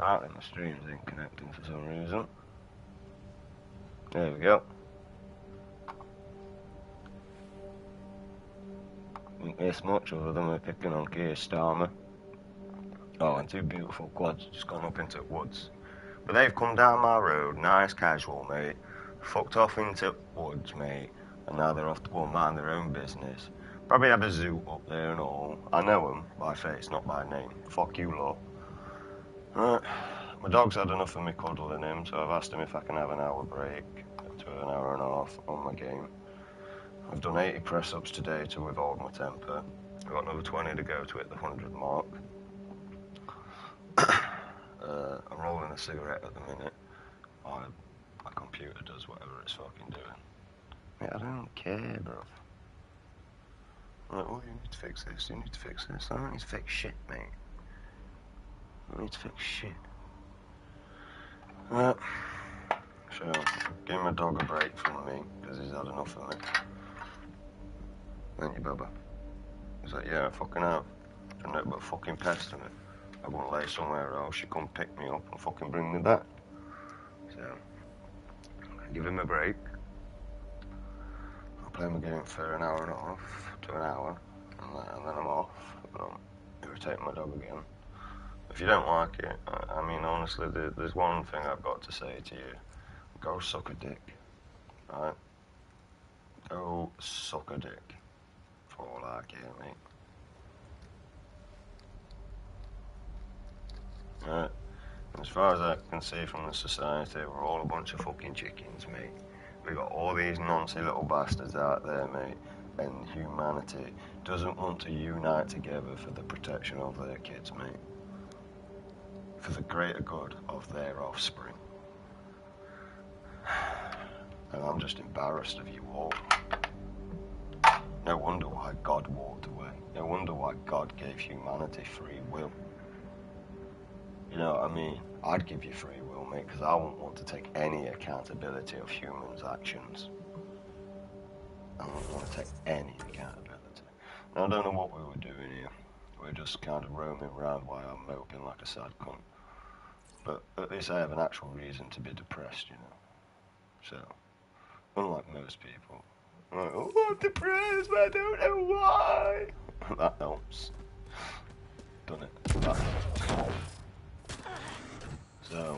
Apparently my stream's ain't connecting for some reason. There we go. Didn't miss much other than we're picking on Keir Starmer. Oh, and two beautiful quads just gone up into the woods. But they've come down my road, nice casual, mate. Fucked off into woods, mate. And now they're off to go and mind their own business. Probably have a zoo up there and all. I know them by face, not by name. Fuck you, lot. Right. My dog's had enough of me cuddling him, so I've asked him if I can have an hour break to an hour and a half on my game. I've done 80 press-ups today to withhold my temper. I've got another 20 to go to hit the 100 mark. I'm rolling a cigarette at the minute. My computer does whatever it's fucking doing. Mate, I don't care, bro. I'm like, oh, you need to fix this, you need to fix this. I don't need to fix shit, mate. I don't need to fix shit. So, give my dog a break from me, because he's had enough of me. Ain't you, Bubba? He's like, yeah, I fucking have. You're not but fucking pest me. I won't lay somewhere else, you come pick me up and fucking bring me back. So, give him a break. I'll play my game for an hour and a half to an hour, and then I'm off. I'll irritate my dog again. If you don't like it, I mean, honestly, there's one thing I've got to say to you. Go suck a dick, right? Go suck a dick, for all I care, mate. Right? As far as I can see from the society, we're all a bunch of fucking chickens, mate. We got all these nancy little bastards out there, mate, and humanity doesn't want to unite together for the protection of their kids, mate. For the greater good of their offspring. And I'm just embarrassed of you all. No wonder why God walked away. No wonder why God gave humanity free will. You know what I mean? I'd give you free will, mate, because I wouldn't want to take any accountability of humans' actions. I wouldn't want to take any accountability. Now, I don't know what we were doing here. We're just kind of roaming around while I'm moping like a sad cunt. But at least I have an actual reason to be depressed, you know. So, unlike most people, I'm like, oh, I'm depressed, but I don't know why. That helps. Done it. That helps. So,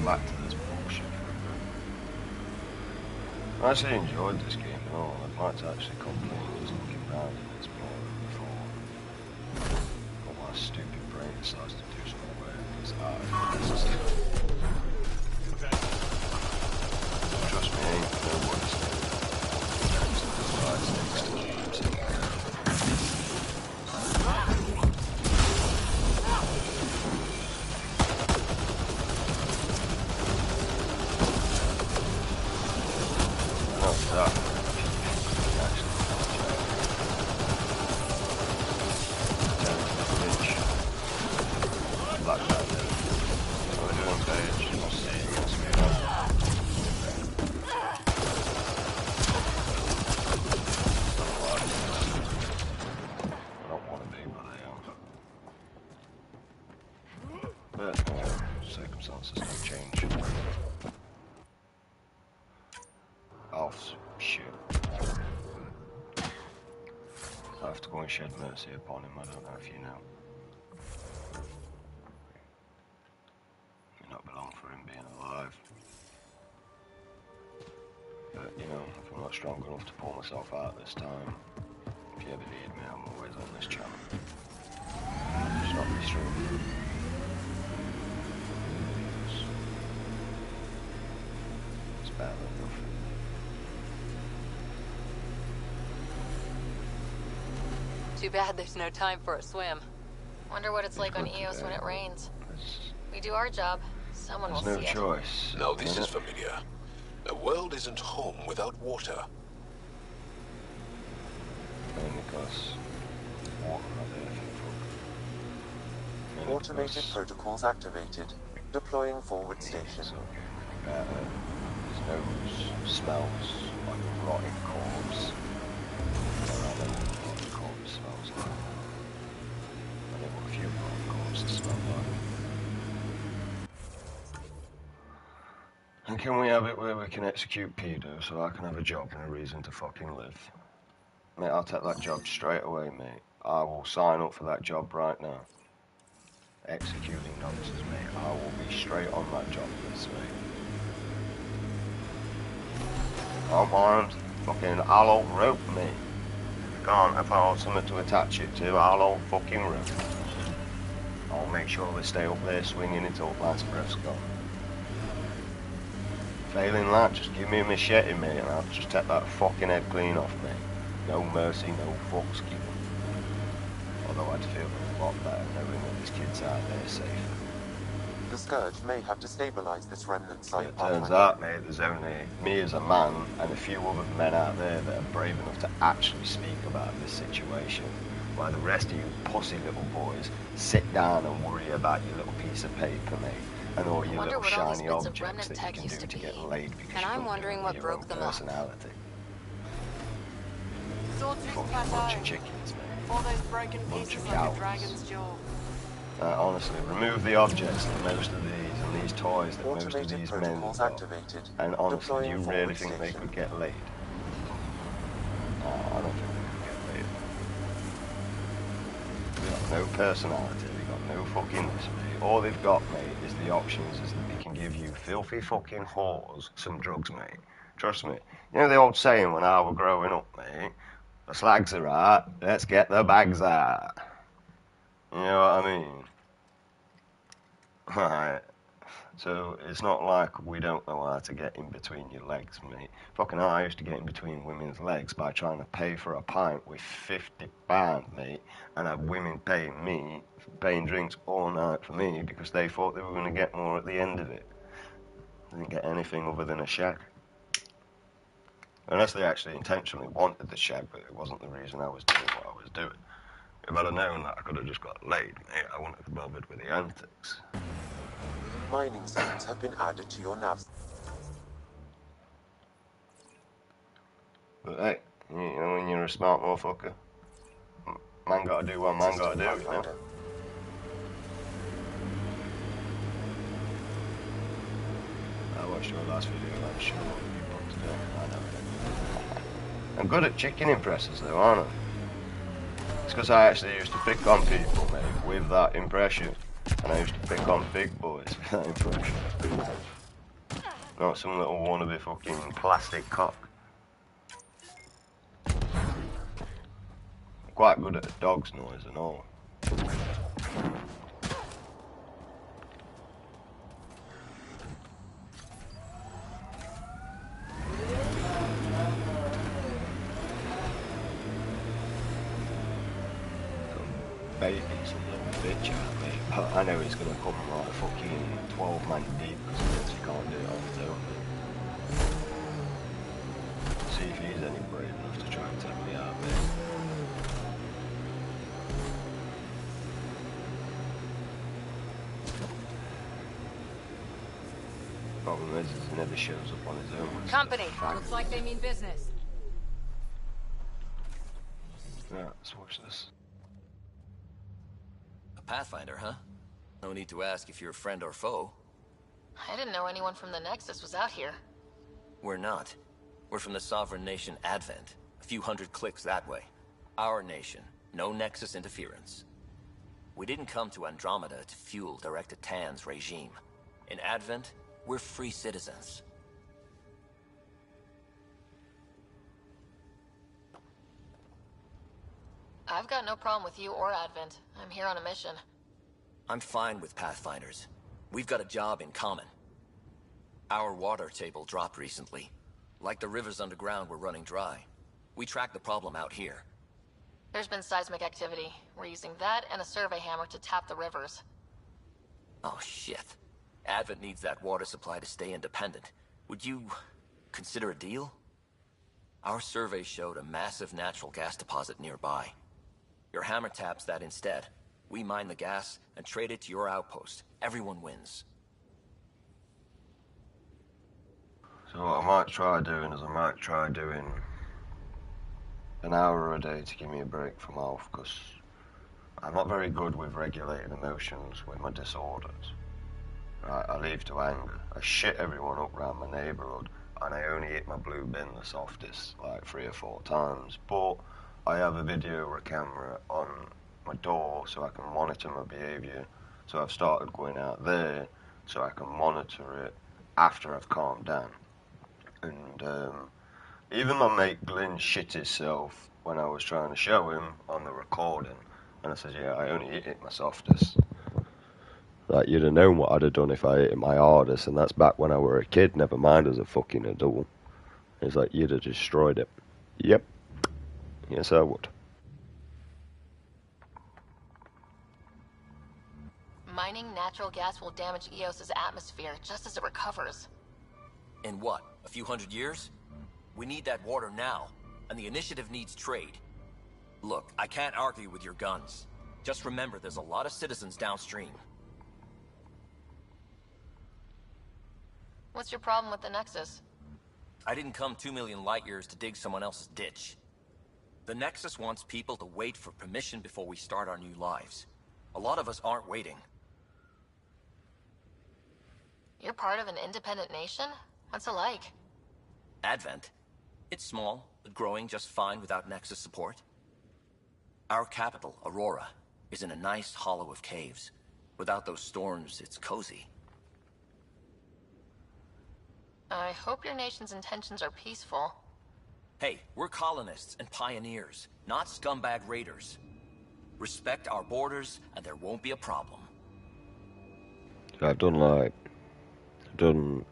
back to this bullshit. I actually enjoyed this game and all. I'd like to actually complete just looking around and explore it before all my stupid brain decides to do some work. It's trust me, ain't nobody's circumstances don't change. Oh, shit. I have to go and shed mercy upon him, I don't know if you know. It may not be long for him being alive. But, you know, if I'm not strong enough to pull myself out this time, if you ever need me, I'm always on this channel. Just not be strong. It's better than nothing. Too bad there's no time for a swim. Wonder what it's like on Eos when it rains. We do our job, someone will see it. There's no choice. Now this is familiar. The world isn't home without water. Only because water out there. Automated protocols activated. Deploying forward station. So, his nose smells like a rotting corpse. I don't know what a rotting corpse smells like. I know what a few rotting corpses smell Can we have it where we can execute pedo so I can have a job and a reason to fucking live? Mate, I'll take that job straight away, mate. I will sign up for that job right now. Executing nonsense, mate. I will be straight on that job list, mate. I don't mind. Fucking, I'll all rope, mate. Can't, if I hold something to attach it to, I'll all fucking rope. I'll make sure they stay up there swinging until last breath's gone. Failing that, just give me a machete, mate, and I'll just take that fucking head clean off, mate. No mercy, no fucks given. Although I'd feel a lot better knowing that these kids out there safe. The Scourge may have destabilized this remnant site. It turns out, mate, there's only me as a man and a few other men out there that are brave enough to actually speak about this situation, while the rest of you pussy little boys sit down and worry about your little piece of paper, mate, and all your little shiny objects that you can do to get laid because and I'm wondering what broke them up. Personality. Swordfish Fucking bunch of chickens, mate. all those broken pieces like a dragon's jaw. Honestly, remove the objects that most of these and these toys that most of Automated these men protocols got. activated. And honestly, do you Deploying really forward think they station. could get laid? Oh, I don't think they could get laid. They've got no personality, they've got no fucking this, mate. All they've got, mate, is the options is that they can give you filthy fucking whores some drugs, mate. Trust me. You know the old saying when I was growing up, mate? The slags are out, let's get the bags out. You know what I mean? Right. So it's not like we don't know how to get in between your legs, mate. Fucking hell, I used to get in between women's legs by trying to pay for a pint with £50, mate, and have women paying drinks all night for me because they thought they were going to get more at the end of it. They didn't get anything other than a shag. Unless they actually intentionally wanted the shag, but it wasn't the reason I was doing what I was doing. If I'd have known that I could have just got laid, mate, I wouldn't have bothered with the antics. Mining zones have been added to your nav. But hey, you know, when you're a smart motherfucker, man gotta do what man gotta do, you know? I watched your last video, I'm sure what you put today. I know. I'm good at chicken impressions though, aren't I? It's because I actually used to pick on people, mate, with that impression. And I used to pick on big boys with that impression. Not some little wannabe fucking plastic cock. Quite good at a dog's noise and all. Baby's a little bitch out, mate. But I know he's gonna come like fucking 12 man deep because he can't do it on his own. See if he's any brave enough to try and take me out, mate. Problem is he never shows up on his own. Company. Looks like they mean business. Yeah, let's watch this. Pathfinder, huh? No need to ask if you're a friend or foe. I didn't know anyone from the Nexus was out here. We're not. We're from the sovereign nation Advent. A few hundred clicks that way. Our nation. No Nexus interference. We didn't come to Andromeda to fuel Director Tan's regime. In Advent, we're free citizens. I've got no problem with you or Advent. I'm here on a mission. I'm fine with Pathfinders. We've got a job in common. Our water table dropped recently. Like the rivers underground were running dry. We tracked the problem out here. There's been seismic activity. We're using that and a survey hammer to tap the rivers. Oh shit. Advent needs that water supply to stay independent. Would you consider a deal? Our survey showed a massive natural gas deposit nearby. Your hammer taps that instead. We mine the gas and trade it to your outpost. Everyone wins. So what I might try doing is I might try doing an hour a day to give me a break from off, because I'm not very good with regulating emotions with my disorders. Right, I leave to anger. I shit everyone up round my neighbourhood, and I only hit my blue bin the softest, like 3 or 4 times. But I have a video camera on my door so I can monitor my behaviour. So I've started going out there so I can monitor it after I've calmed down. And even my mate Glyn shit himself when I was trying to show him on the recording. And I said, yeah, I only hit it my softest. Like, you'd have known what I'd have done if I hit it my hardest, and that's back when I were a kid, never mind as a fucking adult. It's like, you'd have destroyed it. Yep. Yes, I would. Mining natural gas will damage Eos's atmosphere just as it recovers. In what, a few hundred years? We need that water now, and the initiative needs trade. Look, I can't argue with your guns. Just remember there's a lot of citizens downstream. What's your problem with the Nexus? I didn't come 2 million light years to dig someone else's ditch. The Nexus wants people to wait for permission before we start our new lives. A lot of us aren't waiting. You're part of an independent nation? What's it like? Advent. It's small, but growing just fine without Nexus support. Our capital, Aurora, is in a nice hollow of caves. Without those storms, it's cozy. I hope your nation's intentions are peaceful. Hey, we're colonists and pioneers, not scumbag raiders. Respect our borders, and there won't be a problem. I've done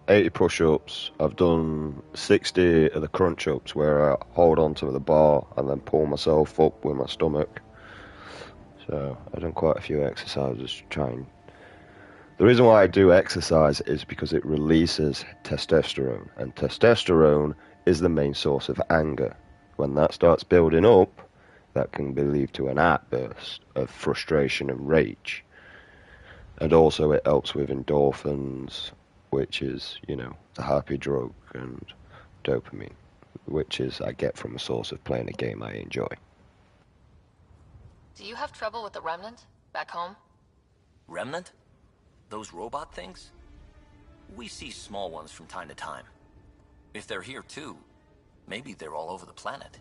80 push-ups. I've done 60 of the crunch-ups where I hold onto the bar and then pull myself up with my stomach. So I've done quite a few exercises trying. The reason why I do exercise is because it releases testosterone, and testosterone is the main source of anger. When that starts building up, that can be lead to an outburst of frustration and rage. And also it helps with endorphins, which is, you know, the happy drug, and dopamine, which is I get from a source of playing a game I enjoy. Do you have trouble with the Remnant back home? Remnant? Those robot things? We see small ones from time to time. If they're here too, maybe they're all over the planet.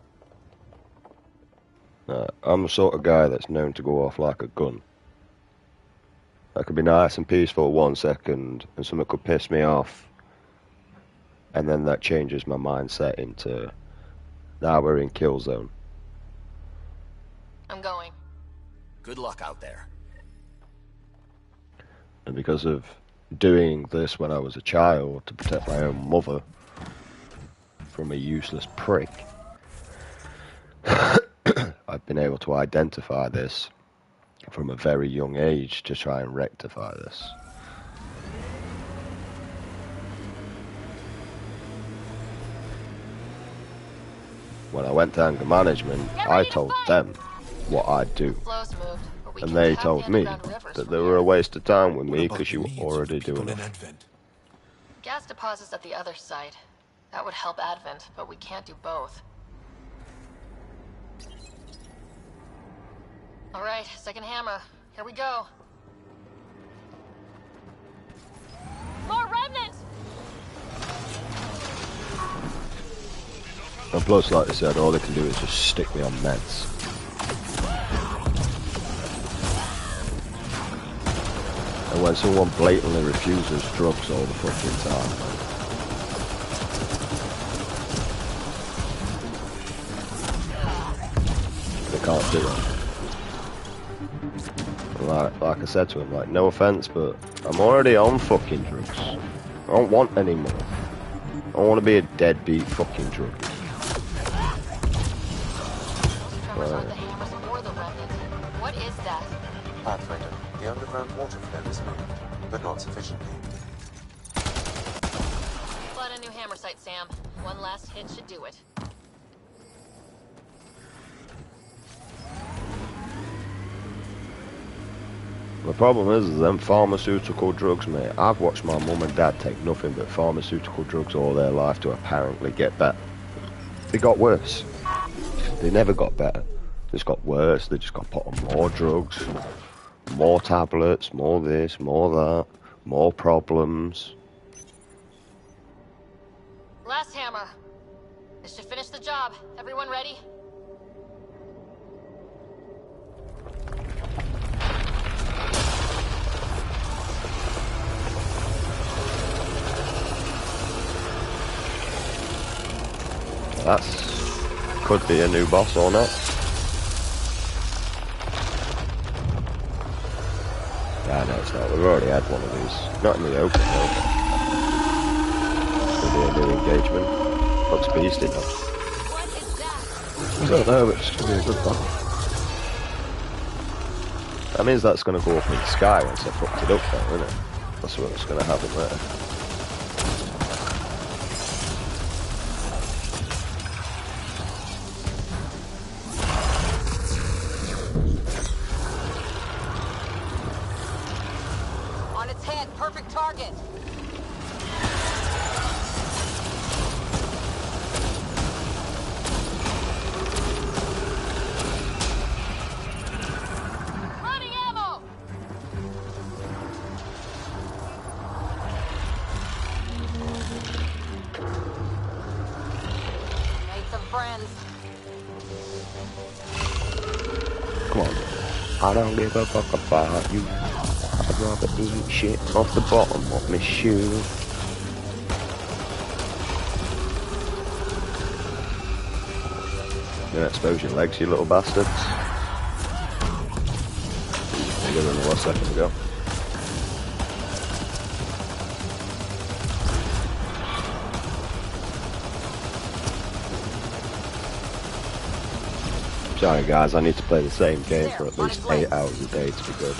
I'm the sort of guy that's known to go off like a gun. I could be nice and peaceful 1 second, and something could piss me off, and then that changes my mindset into, now we're in kill zone. I'm going. Good luck out there. And because of doing this when I was a child to protect my own mother from a useless prick, I've been able to identify this from a very young age to try and rectify this. When I went to anger management, I told them what I'd do. Flow's moved, but we And can they tap told the me underground rivers that from they here. were a waste of time with What me about because the you were needs of already people doing in it. Advent? Gas deposits at the other side. That would help Advent, but we can't do both. Alright, second hammer. Here we go. More remnants! And plus, like I said, all they can do is just stick me on meds. And when someone blatantly refuses drugs all the fucking time, they can't do it. Like I said to him, like, no offense, but I'm already on fucking drugs. I don't want any more. I don't want to be a deadbeat fucking druggie. Those tremors aren't the hammers or the remnant. What is that? Pathfinder, the underground water flow is moved, but not sufficiently. Flood a new hammer site, Sam. One last hit should do it. The problem is them pharmaceutical drugs, mate. I've watched my mum and dad take nothing but pharmaceutical drugs all their life to apparently get better. They got worse. They never got better. They just got worse. They just got put on more drugs, more tablets, more this, more that. More problems. Last hammer. This should finish the job. Everyone ready? Could be a new boss or not. Ah, no, it's not. We've already had one of these. Not in the open, though. Could be a new engagement. Looks beasty though. What is that? I don't know, but it's going to be a good battle. That means that's going to go up in the sky once I fucked it up, though, isn't it? That's what's going to happen there. On its head, perfect target. Running ammo. Made some friends. Come on. I don't give a fuck about you. I'd rather eat shit off the bottom of my shoe. Yeah, expose your legs, you little bastards. Bigger than it was a second ago. Sorry guys, I need to play the same game for at least 8 hours a day to be good.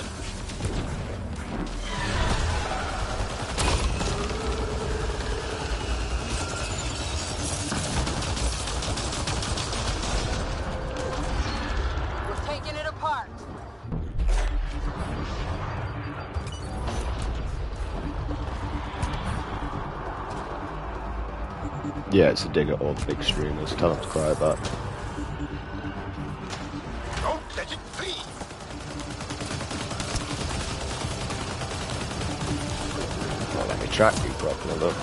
We're taking it apart. Yeah, it's a dig at all the big streamers. Tell them to cry back. Don't let it flee! Not let me track you properly, look.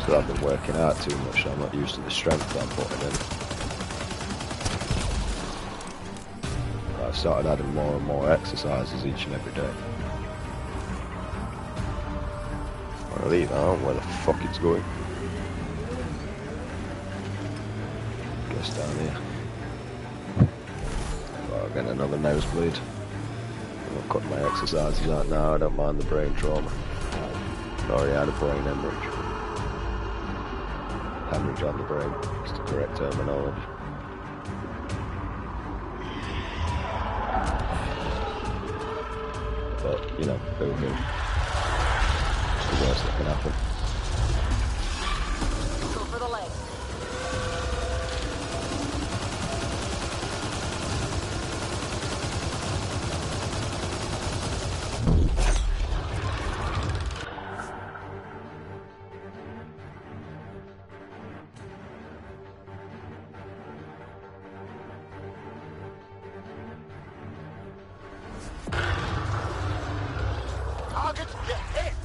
So I've been working out too much, so I'm not used to the strength I'm putting in. I've started adding more and more exercises each and every day. I'll leave, I don't know where the fuck it's going. Guess down here. Oh, again, another nosebleed. I'll cut my exercises out now, I don't mind the brain trauma. I already had a brain hemorrhage. Hemorrhage on the brain, is the correct terminology. But, you know, boo-hoo. It's the worst that can happen. Go for the leg. Target your head!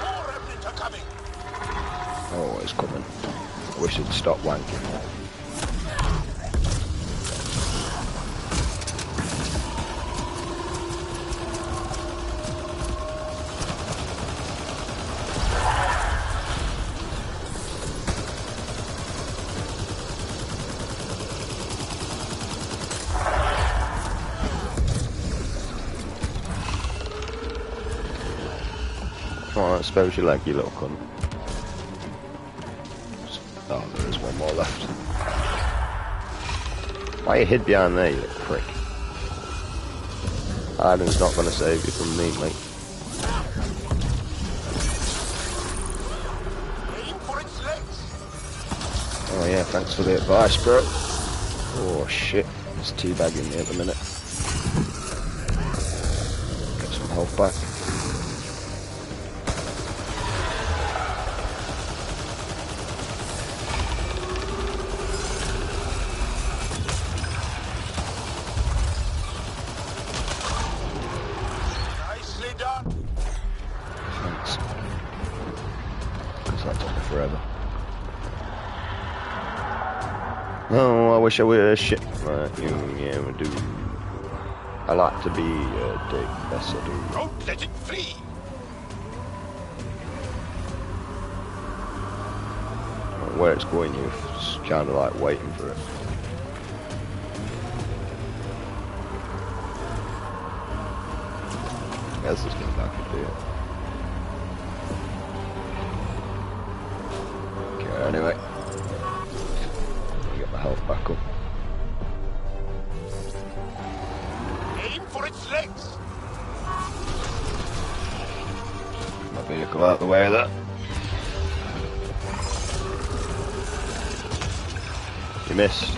More remnants are coming! Oh, it's coming. I wish it'd stop wanking. Come on, expose your leg, you little cunt. Oh, there is one more left. Why are you hid behind there, you little prick? Hiding's not going to save you from me, mate. Aim for its legs! Oh yeah, thanks for the advice, bro. Oh shit, it's teabagging me at the minute. health back. Nicely done. Thanks. Because that took me forever. Oh, I wish I were shit like you, yeah, I do. I like to be a dick, yes I do. Don't let it flee. Where it's going, you're just kind of like waiting for it. I guess there's nothing I can do. Okay, anyway. Get my health back up. Aim for its legs. My vehicle out the way of that. You missed.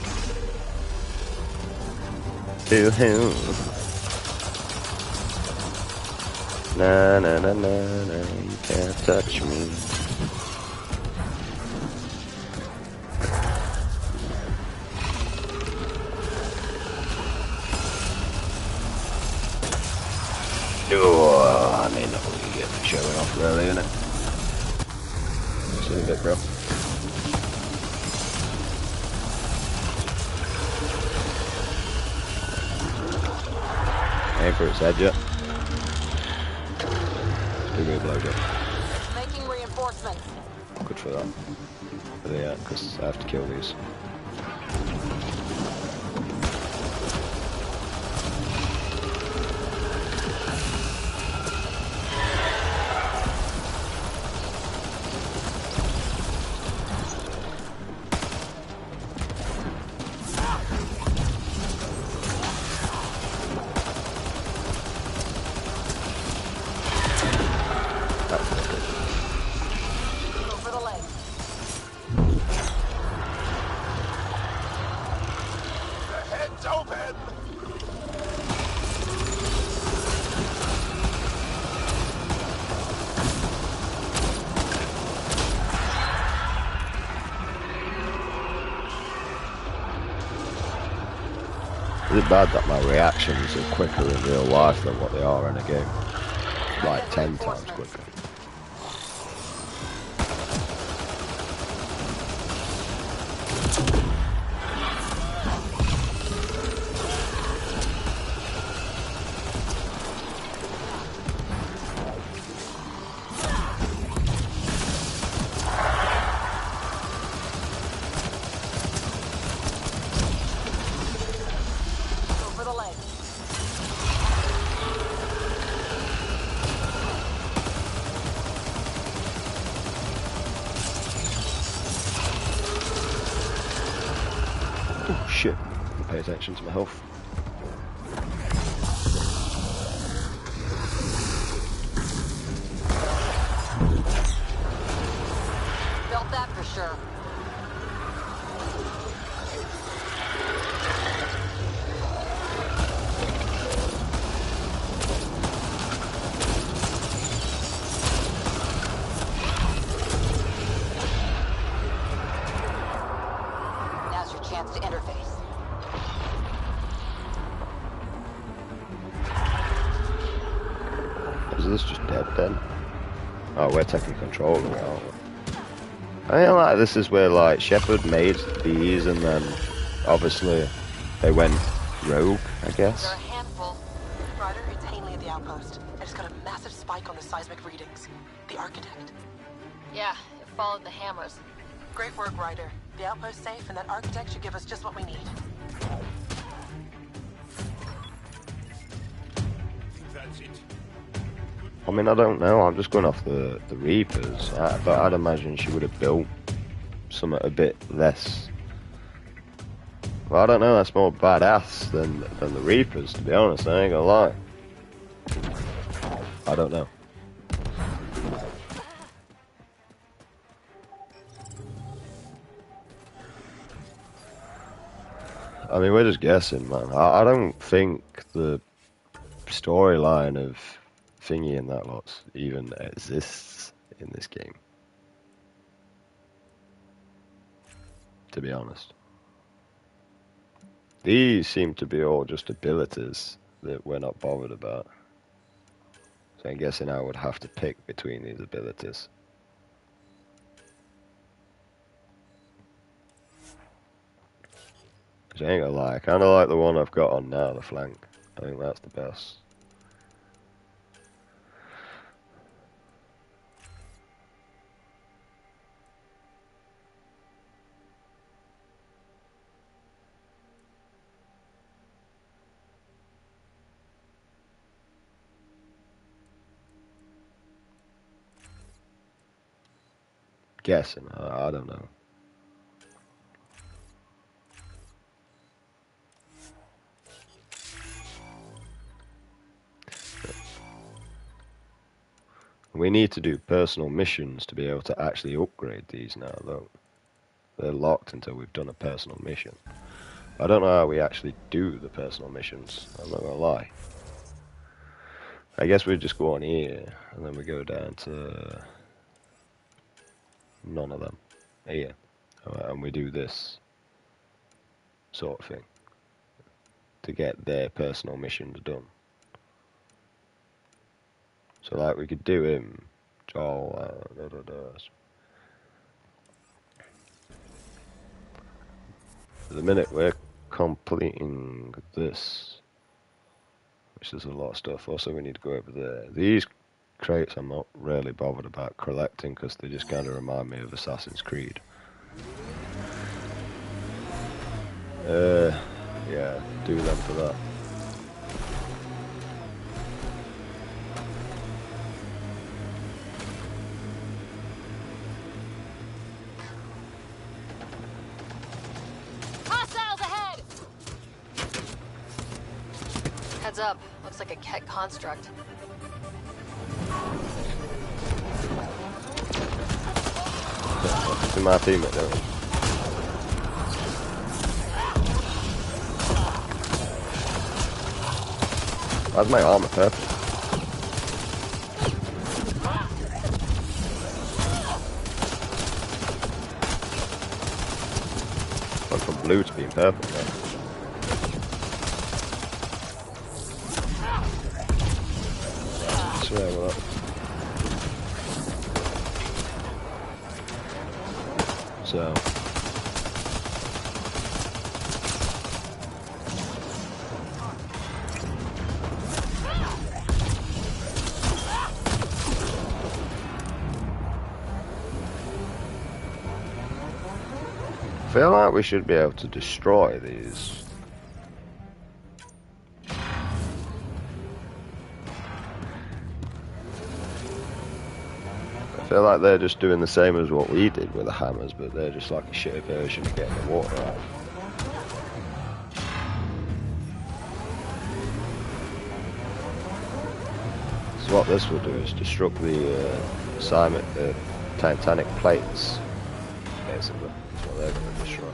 To him. Na na na na na, you can't touch me. Oh, I mean, not what you get for showing off, really, innit? See you in a bit, bro. Aim for its head yet. Give me a blowjob. Making reinforcements. Good for that. But yeah, because I have to kill these. Over the leg. The head's open. Is it bad that my reactions are quicker in real life than what they are in a game? Like 10 times quicker. Over the leg. Oh shit. Pay attention to my health. Felt that for sure. Now's your chance to interface. Is this just dead then? Oh, we're taking control of it, aren't we? I feel like this is where like Shepard made these and then obviously they went rogue, I guess. They're a handful. Ryder, it's Hanley at the outpost. I just got a massive spike on the seismic readings. The architect. Yeah, it followed the hammers. Great work, Ryder. The outpost's safe, and that architect should give us just what we need. That's it. I mean, I don't know, I'm just going off the Reapers, but I'd imagine she would have built something a bit less. Well, I don't know, that's more badass than the Reapers, to be honest, I ain't gonna lie. I don't know. I mean, we're just guessing, man. I don't think the storyline of thingy and that lot even exists in this game. To be honest. These seem to be all just abilities that we're not bothered about. So I'm guessing I would have to pick between these abilities. Which I ain't gonna lie, I kinda like the one I've got on now, the flank. I think that's the best. Guessing, I don't know. We need to do personal missions to be able to actually upgrade these now, though. They're locked until we've done a personal mission. I don't know how we actually do the personal missions, I'm not gonna lie. I guess we just go on here, and then we go down to none of them. Here. And we do this sort of thing to get their personal missions done. So like we could do him, Joel, For the minute we're completing this, which is a lot of stuff. Also we need to go over there. These crates I'm not really bothered about collecting because they just kind of remind me of Assassin's Creed. Yeah, do them for that. Hostiles ahead! Heads up. Looks like a Ket construct. It's in my teammate, don't it? Why's my armor purple? Went from blue to being purple now. Swear with that. So. I feel like we should be able to destroy these. I feel like they're just doing the same as what we did with the hammers, but they're just like a shitty version of getting the water out. So what this will do is destruct the Titanic plates, basically. That's what they're going to destroy.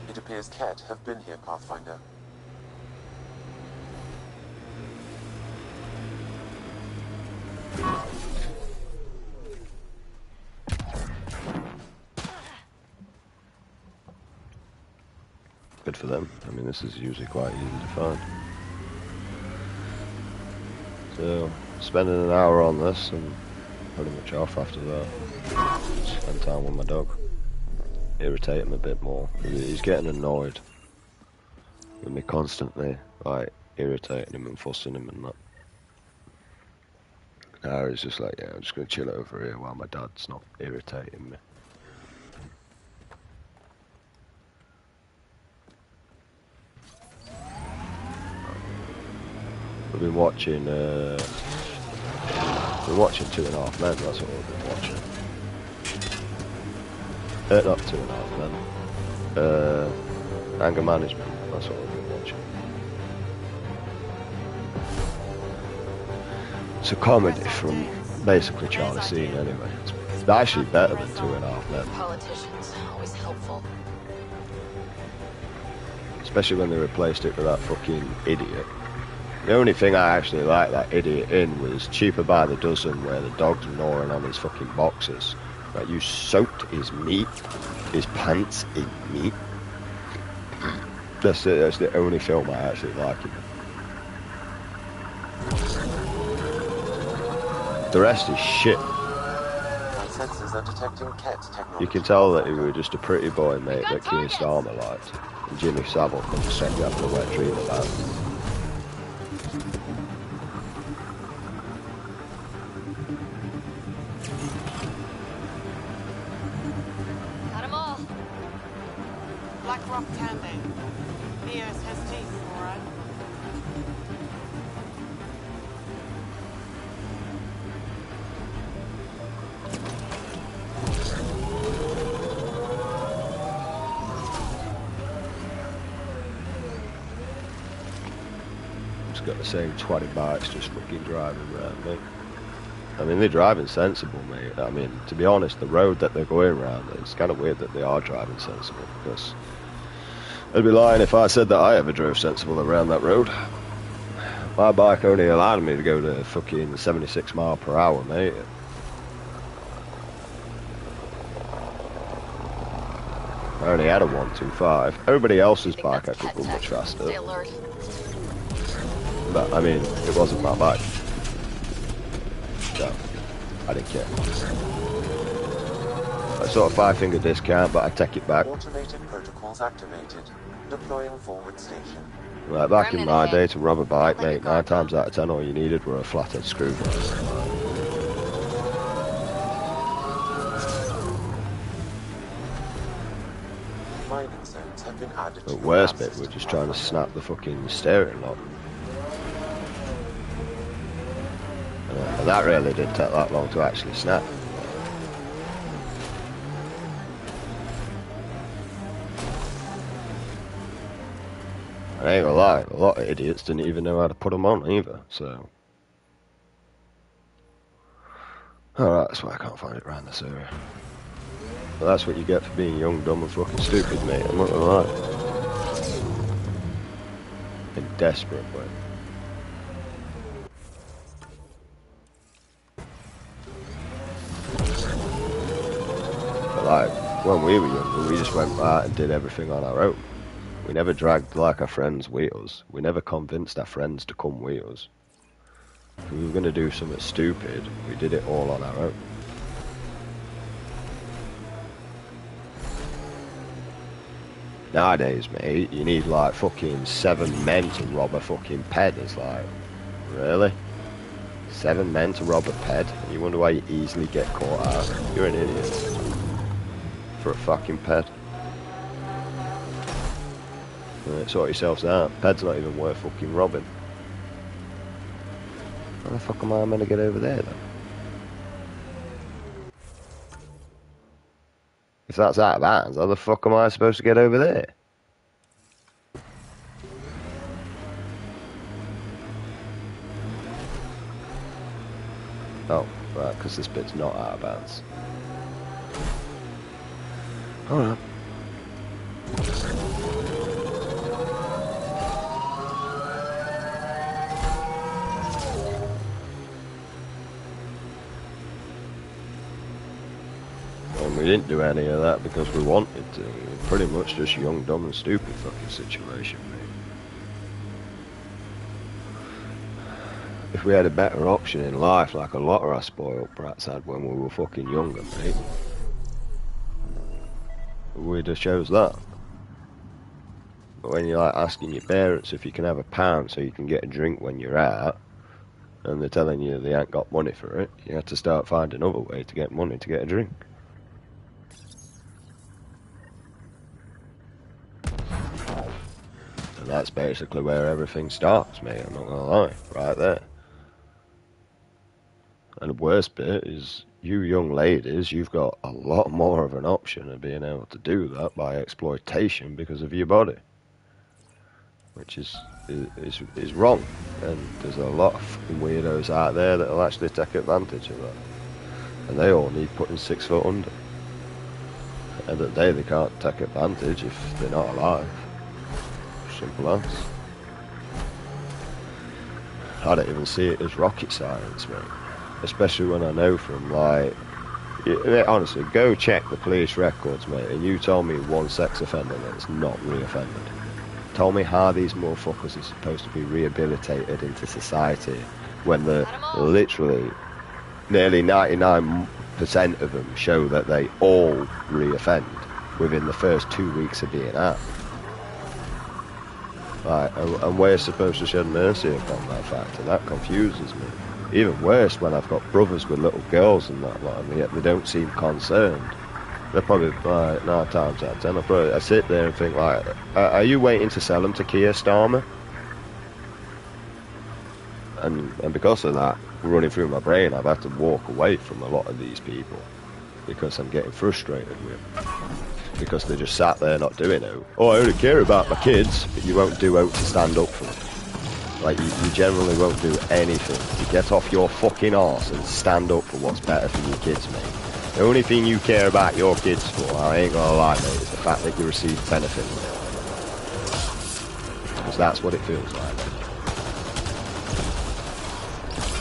It appears Ket have been here, Pathfinder. Good for them. I mean, this is usually quite easy to find. So, spending an hour on this and pretty much off after that. Spend time with my dog. Irritate him a bit more. He's getting annoyed with me constantly, like, irritating him and fussing him and that. Now he's just like, yeah, I'm just going to chill over here while my dad's not irritating me. We've been watching, 2.5 Men, that's what we've been watching. Not 2.5 Men. Anger Management, that's what we've been watching. It's a comedy from basically Charlie Scene anyway. It's actually better than 2.5 Men. Politicians, always helpful. Especially when they replaced it with that fucking idiot. The only thing I actually liked that idiot in was Cheaper by the Dozen, where the dog's gnawing on his fucking boxers. Like, you soaked his meat, his pants in meat. That's it, that's the only film I actually like in it. The rest is shit. My sensors are detecting cat technology. You can tell that he was just a pretty boy, mate, that Keir Starmer liked. And Jimmy Savile couldn't set you up a wet dream about it. Got 'em all. Black Rock Candy. Eos has teeth, alright? Just got the same 20 bikes just fucking driving around, mate. I mean, they're driving sensible, mate. I mean, to be honest, the road that they're going around, it's kind of weird that they are driving sensible, because I'd be lying if I said that I ever drove sensible around that road. My bike only allowed me to go to fucking 76 miles per hour, mate. I only had a 125. Everybody else's bike I could go much faster. Stay alert. But, I mean, it wasn't my bike. So, I didn't care. I sort of 5-finger discount, but I take it back. Automated protocols activated. Deploying forward station. Like, back in my day, to rob a bike, mate, 9 times out of 10 all you needed were a flathead screwdriver. Mining zones have been added to The the worst map bit was just system. trying to snap the fucking steering lock. And that really didn't take that long to actually snap. I ain't gonna lie, a lot of idiots didn't even know how to put them on either, so... Alright, that's why I can't find it around this area. But that's what you get for being young, dumb and fucking stupid, mate, I'm not gonna lie. In desperate way. But like, when we were younger, we just went out and did everything on our own. We never dragged like our friends with us. We never convinced our friends to come with us. If we were going to do something stupid, we did it all on our own. Nowadays, mate, you need like fucking 7 men to rob a fucking ped. It's like, really? 7 men to rob a ped? You wonder why you easily get caught out. You're an idiot. For a fucking ped. Sort yourselves out. Ped's not even worth fucking robbing. How the fuck am I meant to get over there, then? If that's out of bounds, how the fuck am I supposed to get over there? Oh, right, because this bit's not out of bounds. Alright. We didn't do any of that because we wanted to. Pretty much just young, dumb and stupid fucking situation, mate. If we had a better option in life, like a lot of our spoiled brats had when we were fucking younger, mate, we'd have chose that. But when you're like asking your parents if you can have a pound so you can get a drink when you're out, and they're telling you they ain't got money for it, you have to start finding another way to get money to get a drink. That's basically where everything starts, mate, I'm not gonna lie, right there. And the worst bit is, you young ladies, you've got a lot more of an option of being able to do that by exploitation because of your body. Which is wrong. And there's a lot of fucking weirdos out there that'll actually take advantage of that. And they all need putting 6 foot under. At the end of the day, they can't take advantage if they're not alive. Simple as. I don't even see it as rocket science, mate. Especially when I know from, like... honestly, go check the police records, mate, and you tell me one sex offender that's not re-offended. Tell me how these motherfuckers are supposed to be rehabilitated into society when they're literally nearly 99% of them show that they all re-offend within the first 2 weeks of being out. Right, and we're supposed to shed mercy upon that fact, and that confuses me. Even worse when I've got brothers with little girls and that lot, and yet they don't seem concerned. They're probably, like, 9 times out of 10, I sit there and think, like, are you waiting to sell them to Keir Starmer? And because of that, running through my brain, I've had to walk away from a lot of these people. Because I'm getting frustrated with them. Because they're just sat there not doing it. Oh, I only care about my kids, but you won't do out to stand up for them. Like, you generally won't do anything to get off your fucking arse and stand up for what's better for your kids, mate. The only thing you care about your kids for, I ain't gonna lie, mate, is the fact that you receive benefit from it. Because that's what it feels like.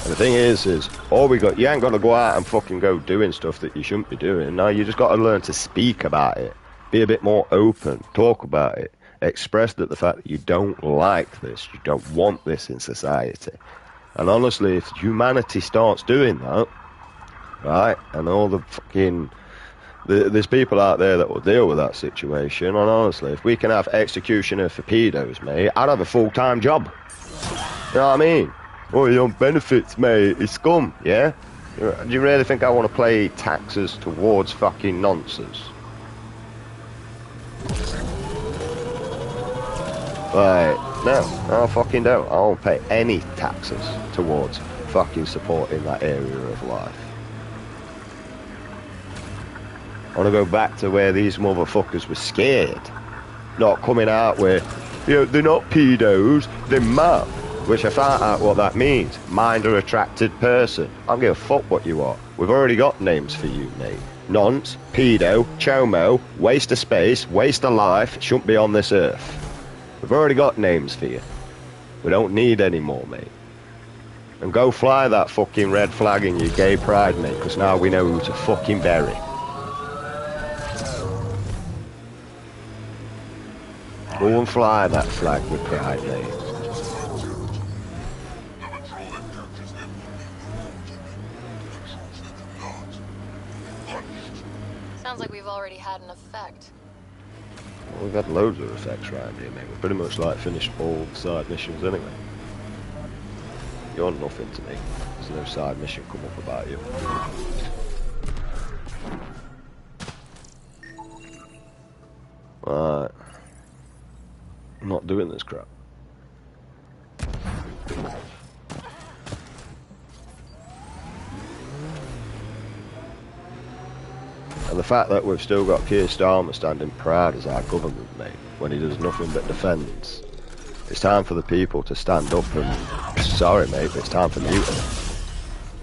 And the thing is you ain't got to go out and fucking go doing stuff that you shouldn't be doing. No, you just got to learn to speak about it. Be a bit more open. Talk about it. Express that the fact that you don't like this, you don't want this in society. And honestly, if humanity starts doing that, right, and all the fucking... There's people out there that will deal with that situation, and honestly, if we can have executioner for pedos, mate, I'd have a full-time job. You know what I mean? Oh, you don't benefits, mate. It's scum, yeah? Do you really think I want to pay taxes towards fucking nonsense? Like, no, I fucking don't. I won't pay any taxes towards fucking supporting that area of life. I want to go back to where these motherfuckers were scared. Not coming out with, they're not pedos, they're mad. Which I found out what that means. Minder-attracted person. I don't give a fuck what you are. We've already got names for you, mate. Nonce, pedo, chomo, waste of space, waste of life, shouldn't be on this earth. We've already got names for you. We don't need any more, mate. And go fly that fucking red flag in your gay pride, mate, because now we know who to fucking bury. Go and fly that flag with pride, mate. Sounds like we've already had an effect. Well, we've had loads of effects around here, mate. We're pretty much like finished all side missions anyway. You're nothing to me. There's no side mission come up about you. Right. I'm not doing this crap. And the fact that we've still got Keir Starmer standing proud as our government, mate, when he does nothing but defends. It's time for the people to stand up and... Sorry, mate, but it's time for mutiny.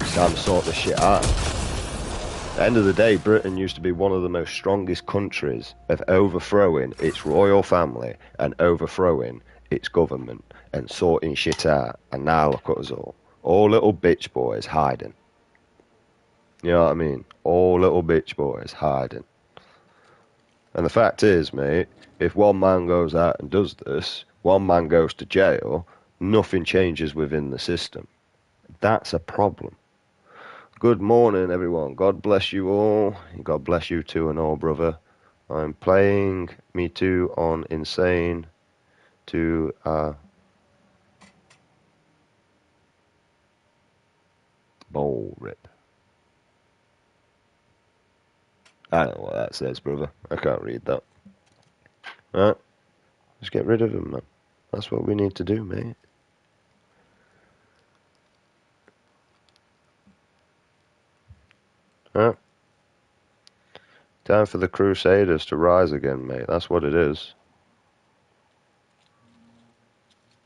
It's time to sort this shit out. At the end of the day, Britain used to be one of the most strongest countries of overthrowing its royal family and overthrowing its government and sorting shit out. And now look at us all little bitch boys hiding. You know what I mean? All little bitch boys hiding. And the fact is, mate, if one man goes out and does this, one man goes to jail, nothing changes within the system. That's a problem. Good morning, everyone. God bless you all. God bless you too and all, brother. I'm playing Me Too on Insane to bowl rip. I don't know what that says, brother. I can't read that. Right? Just get rid of him, man. That's what we need to do, mate. Right? Time for the Crusaders to rise again, mate. That's what it is.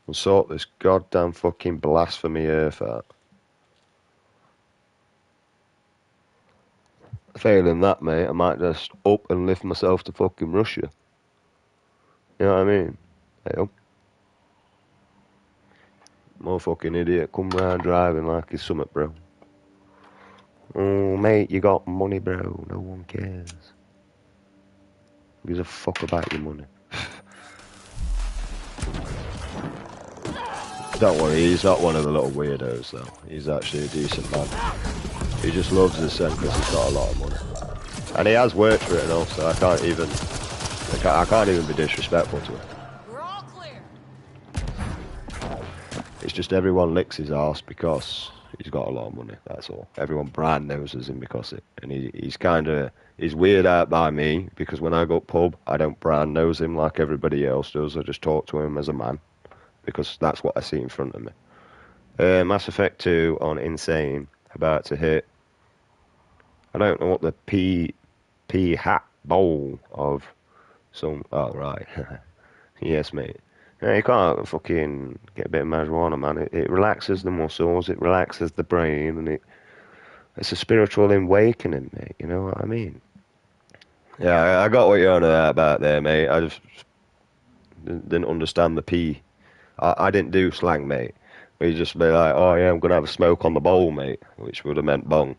and sort this goddamn fucking blasphemy earth out. Failing that, mate, I might just up and lift myself to fucking Russia. You know what I mean? Hey, up. More fucking idiot come round driving like he's summit, bro. Oh, mate, you got money, bro. No one cares. Who gives a fuck about your money? Don't worry, he's not one of the little weirdos, though. He's actually a decent man. He just loves his son because he's got a lot of money. And he has worked for it and all, so I can't even be disrespectful to him. We're all clear. It's just everyone licks his arse because he's got a lot of money, that's all. Everyone brand noses him because it. And he's weird out by me because when I go pub, I don't brand nose him like everybody else does. I just talk to him as a man because that's what I see in front of me. Mass Effect 2 on Insane, about to hit. I don't know what the P hat bowl of some. Oh, right. Yes, mate. No, you can't fucking get a bit of marijuana, man. It relaxes the muscles, it relaxes the brain, and it's a spiritual awakening, mate. You know what I mean? Yeah, I got what you're on about there, mate. I just didn't understand the P. I didn't do slang, mate. You just be like, oh yeah, I'm gonna have a smoke on the bowl, mate, which would have meant bong.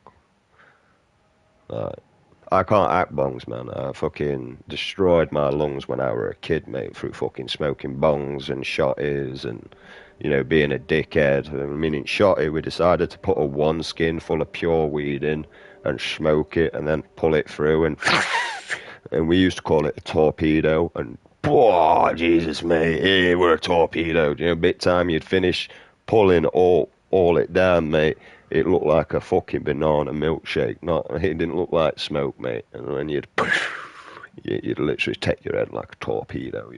I can't act bongs, man. I fucking destroyed my lungs when I were a kid, mate, through fucking smoking bongs and shotties and, you know, being a dickhead. I mean, in shotty, we decided to put a one skin full of pure weed in and smoke it and then pull it through and we used to call it a torpedo and, oh, Jesus, mate, we're a torpedo. You know, bit time you'd finish pulling all it down, mate. It looked like a fucking banana milkshake. It didn't look like smoke, mate. And then you'd literally take your head like a torpedo,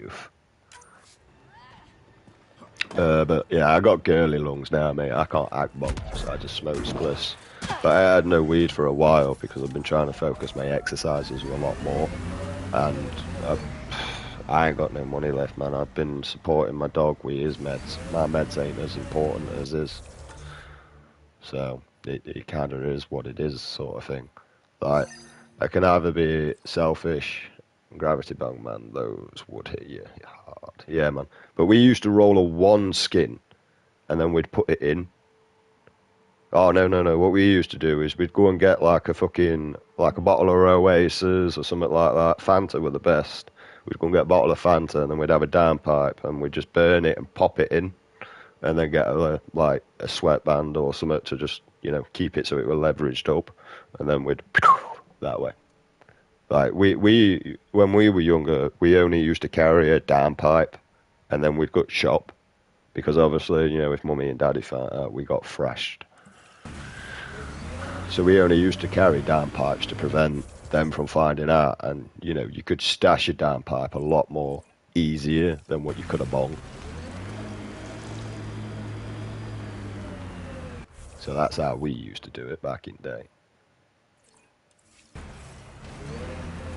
but yeah, I got girly lungs now, mate. I can't act bongs. I just smoke spliffs. But I had no weed for a while because I've been trying to focus my exercises a lot more. And I ain't got no money left, man. I've been supporting my dog with his meds. My meds ain't as important as his. So it kind of is what it is, sort of thing. Like, I can either be selfish, gravity bong, man, those would hit you hard. Yeah, man. But we used to roll a one skin, and then we'd put it in. Oh, no. What we used to do is we'd go and get like a bottle of Oasis or something like that. Fanta were the best. We'd go and get a bottle of Fanta, and then we'd have a downpipe, and we'd just burn it and pop it in. And then get a sweatband or something to just, you know, keep it so it were leveraged up, and then we'd that way. Like we when we were younger, we only used to carry a downpipe, and then we'd go shop, because obviously, you know, if mummy and daddy found out, we got thrashed. So we only used to carry downpipes to prevent them from finding out, and you know, you could stash a downpipe a lot more easier than what you could have bonged. So that's how we used to do it back in the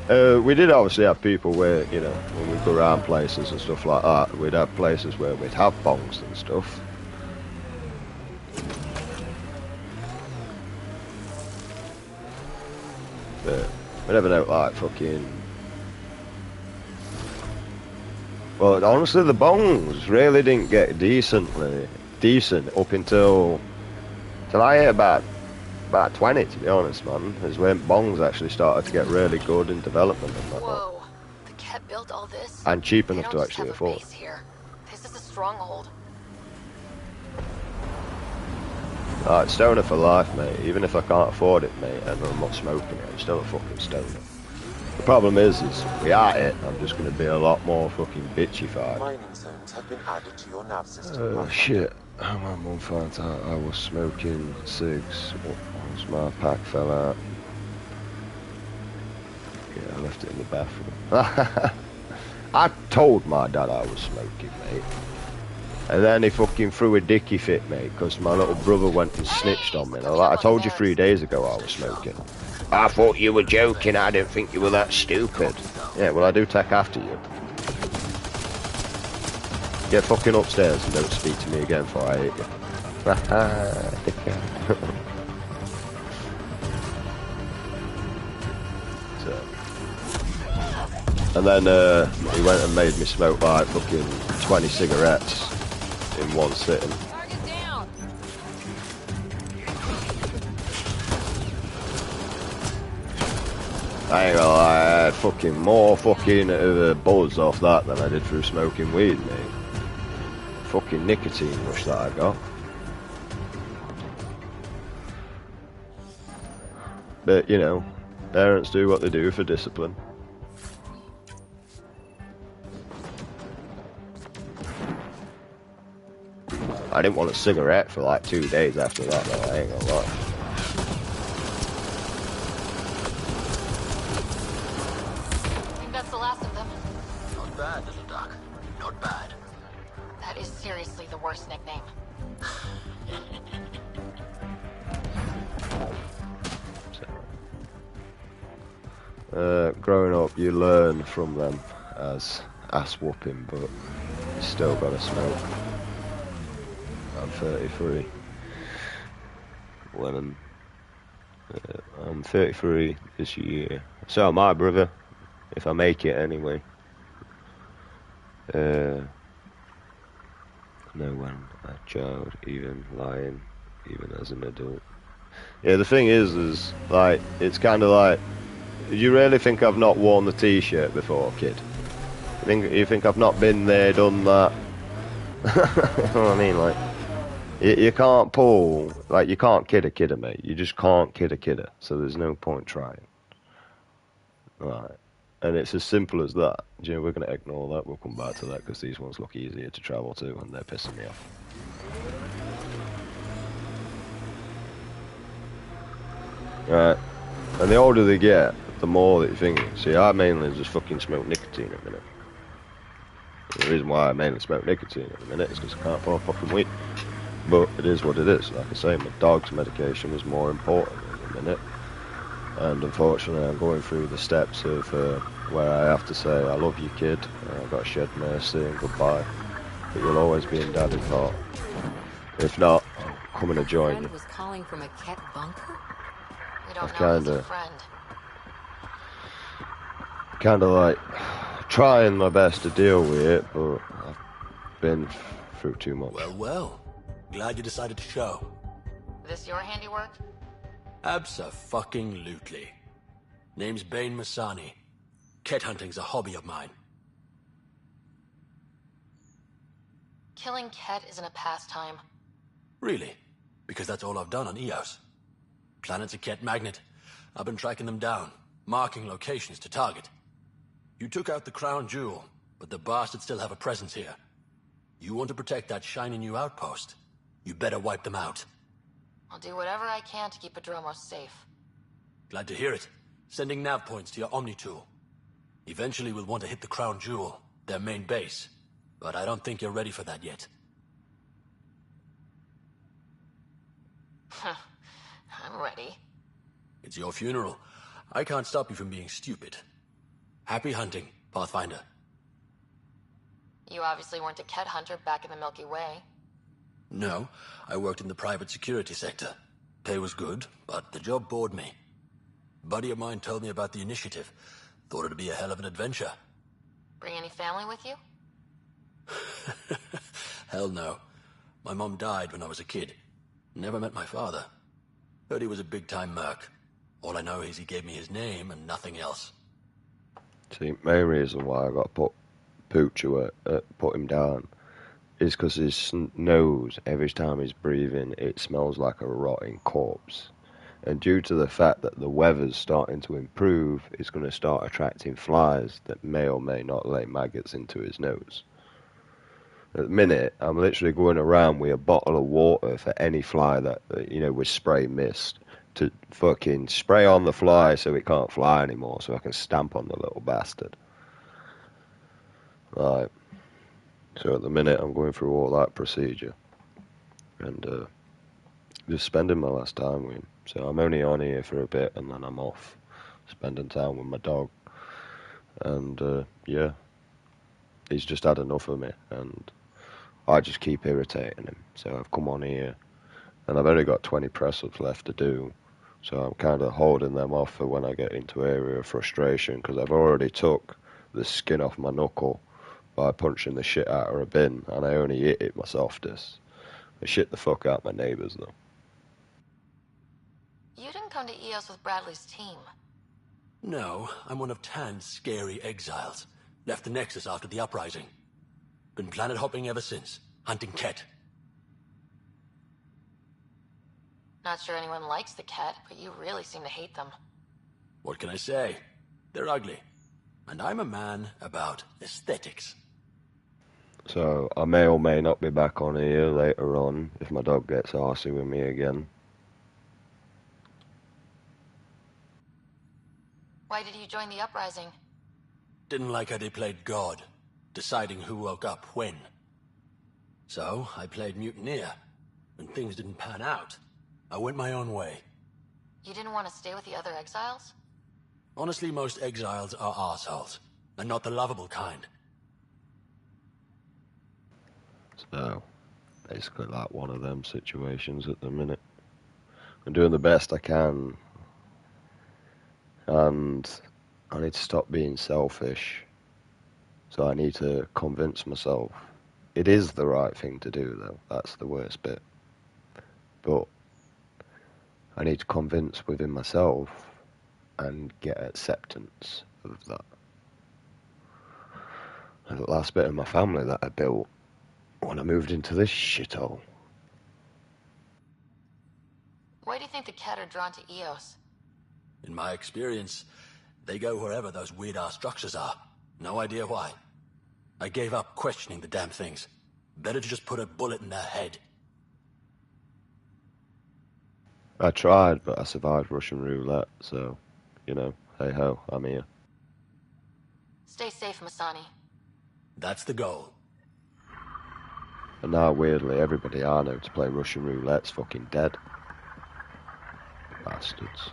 day. We did obviously have people where, you know, when we go around places and stuff like that, we'd have places where we'd have bongs and stuff. But we never know, like, fucking... Well, honestly, the bongs really didn't get decent up until I hit about 20, to be honest, man. Is when bongs actually started to get really good in development and that. Whoa, the Ket built all this? And cheap enough to actually afford. Here. This is a stronghold. Alright, stoner for life, mate. Even if I can't afford it, mate, and I'm not smoking it, I'm still a fucking stoner. The problem is we are it. I'm just going to be a lot more fucking bitchy-fied. Mining zones have been added to your nav system. Oh, shit. My mum found out I was smoking cigs once my pack fell out. Yeah, I left it in the bathroom. I told my dad I was smoking, mate. And then he fucking threw a dicky fit, mate, because my little brother went and snitched on me. And I told you 3 days ago I was smoking. I thought you were joking. I didn't think you were that stupid. Yeah, well, I do take after you. get fucking upstairs and don't speak to me again before I hit you. Dickhead. So. And then he went and made me smoke like fucking 20 cigarettes in one sitting. Target down. I ain't gonna lie, I had fucking more fucking buzz off that than I did through smoking weed, mate. Fucking nicotine rush that I got. But, you know, parents do what they do for discipline. I didn't want a cigarette for like 2 days after that, though, I ain't gonna lie. I think that's the last of them. Not bad, little duck. Not bad. That is seriously the worst nickname. Growing up, you learn from them as ass whooping, but you still gotta smoke. I'm 33. I'm 33 this year. So am I, brother. If I make it anyway. No when a child, even lying, even as an adult. Yeah, the thing is like, it's kind of like, you really think I've not worn the t-shirt before, kid? You think I've not been there, done that? You know what I mean? Like, you can't pull, like, you can't kid a kidder, mate. You just can't kid a kidder, so there's no point trying. Right. And it's as simple as that. You know, we're going to ignore that. We'll come back to that because these ones look easier to travel to and they're pissing me off. Right. And the older they get, the more that you think. See, I mainly just fucking smoke nicotine at the minute. And the reason why I mainly smoke nicotine at the minute is because I can't afford fucking weed. But it is what it is. Like I say, my dog's medication is more important at the minute. And unfortunately, I'm going through the steps of where I have to say, I love you, kid. I've got to shed mercy and goodbye. But you'll always be in daddy's heart. If not, I'm coming to join you. Was calling from a Ket bunker? We don't I've know he's a friend. Kind of like trying my best to deal with it, but I've been through too much. Well, well. Glad you decided to show. This your handiwork? Abso-fucking-lutely. Name's Bain Masani. Ket hunting's a hobby of mine. Killing Ket isn't a pastime. Really? Because that's all I've done on Eos. Planet's a Ket magnet. I've been tracking them down, marking locations to target. You took out the crown jewel, but the bastards still have a presence here. You want to protect that shiny new outpost? You better wipe them out. I'll do whatever I can to keep Adromos safe. Glad to hear it. Sending nav points to your Omni tool. Eventually we'll want to hit the crown jewel, their main base. But I don't think you're ready for that yet. I'm ready. It's your funeral. I can't stop you from being stupid. Happy hunting, Pathfinder. You obviously weren't a Ket hunter back in the Milky Way. No, I worked in the private security sector. Pay was good, but the job bored me. A buddy of mine told me about the initiative. Thought it'd be a hell of an adventure. Bring any family with you? Hell no. My mom died when I was a kid. Never met my father. Heard he was a big-time merc. All I know is he gave me his name and nothing else. See, main reason why I got put him down is because his nose, every time he's breathing, it smells like a rotting corpse. And due to the fact that the weather's starting to improve, it's going to start attracting flies that may or may not lay maggots into his nose. At the minute, I'm literally going around with a bottle of water for any fly that, you know, with spray mist, to fucking spray on the fly so it can't fly anymore, so I can stamp on the little bastard. Right. So at the minute, I'm going through all that procedure. And just spending my last time with him. So I'm only on here for a bit, and then I'm off. Spending time with my dog. And, yeah. He's just had enough of me. And I just keep irritating him. So I've come on here, and I've only got 20 press-ups left to do. So I'm kind of holding them off for when I get into area of frustration, because I've already took the skin off my knuckle by punching the shit out of a bin, and I only hit it my softest. I shit the fuck out my neighbours, though. You didn't come to EOS with Bradley's team. No, I'm one of Tan's scary exiles. Left the Nexus after the uprising. Been planet hopping ever since, hunting Ket. Not sure anyone likes the Ket, but you really seem to hate them. What can I say? They're ugly. And I'm a man about aesthetics. So I may or may not be back on here later on if my dog gets arsey with me again. Why did you join the uprising? Didn't like how they played God, deciding who woke up when. So I played mutineer. When things didn't pan out, I went my own way. You didn't want to stay with the other exiles? Honestly, most exiles are arseholes, and not the lovable kind. So, basically like one of them situations at the minute. I'm doing the best I can, and I need to stop being selfish. So I need to convince myself. It is the right thing to do, though. That's the worst bit. But I need to convince within myself and get acceptance of that. And the last bit of my family that I built when I moved into this shithole. Why do you think the Ket are drawn to EOS? In my experience, they go wherever those weird-ass structures are. No idea why. I gave up questioning the damn things. Better to just put a bullet in their head. I tried, but I survived Russian roulette, so, you know, hey-ho, I'm here. Stay safe, Masani. That's the goal. And now, weirdly, everybody I know to play Russian roulette's fucking dead. Bastards.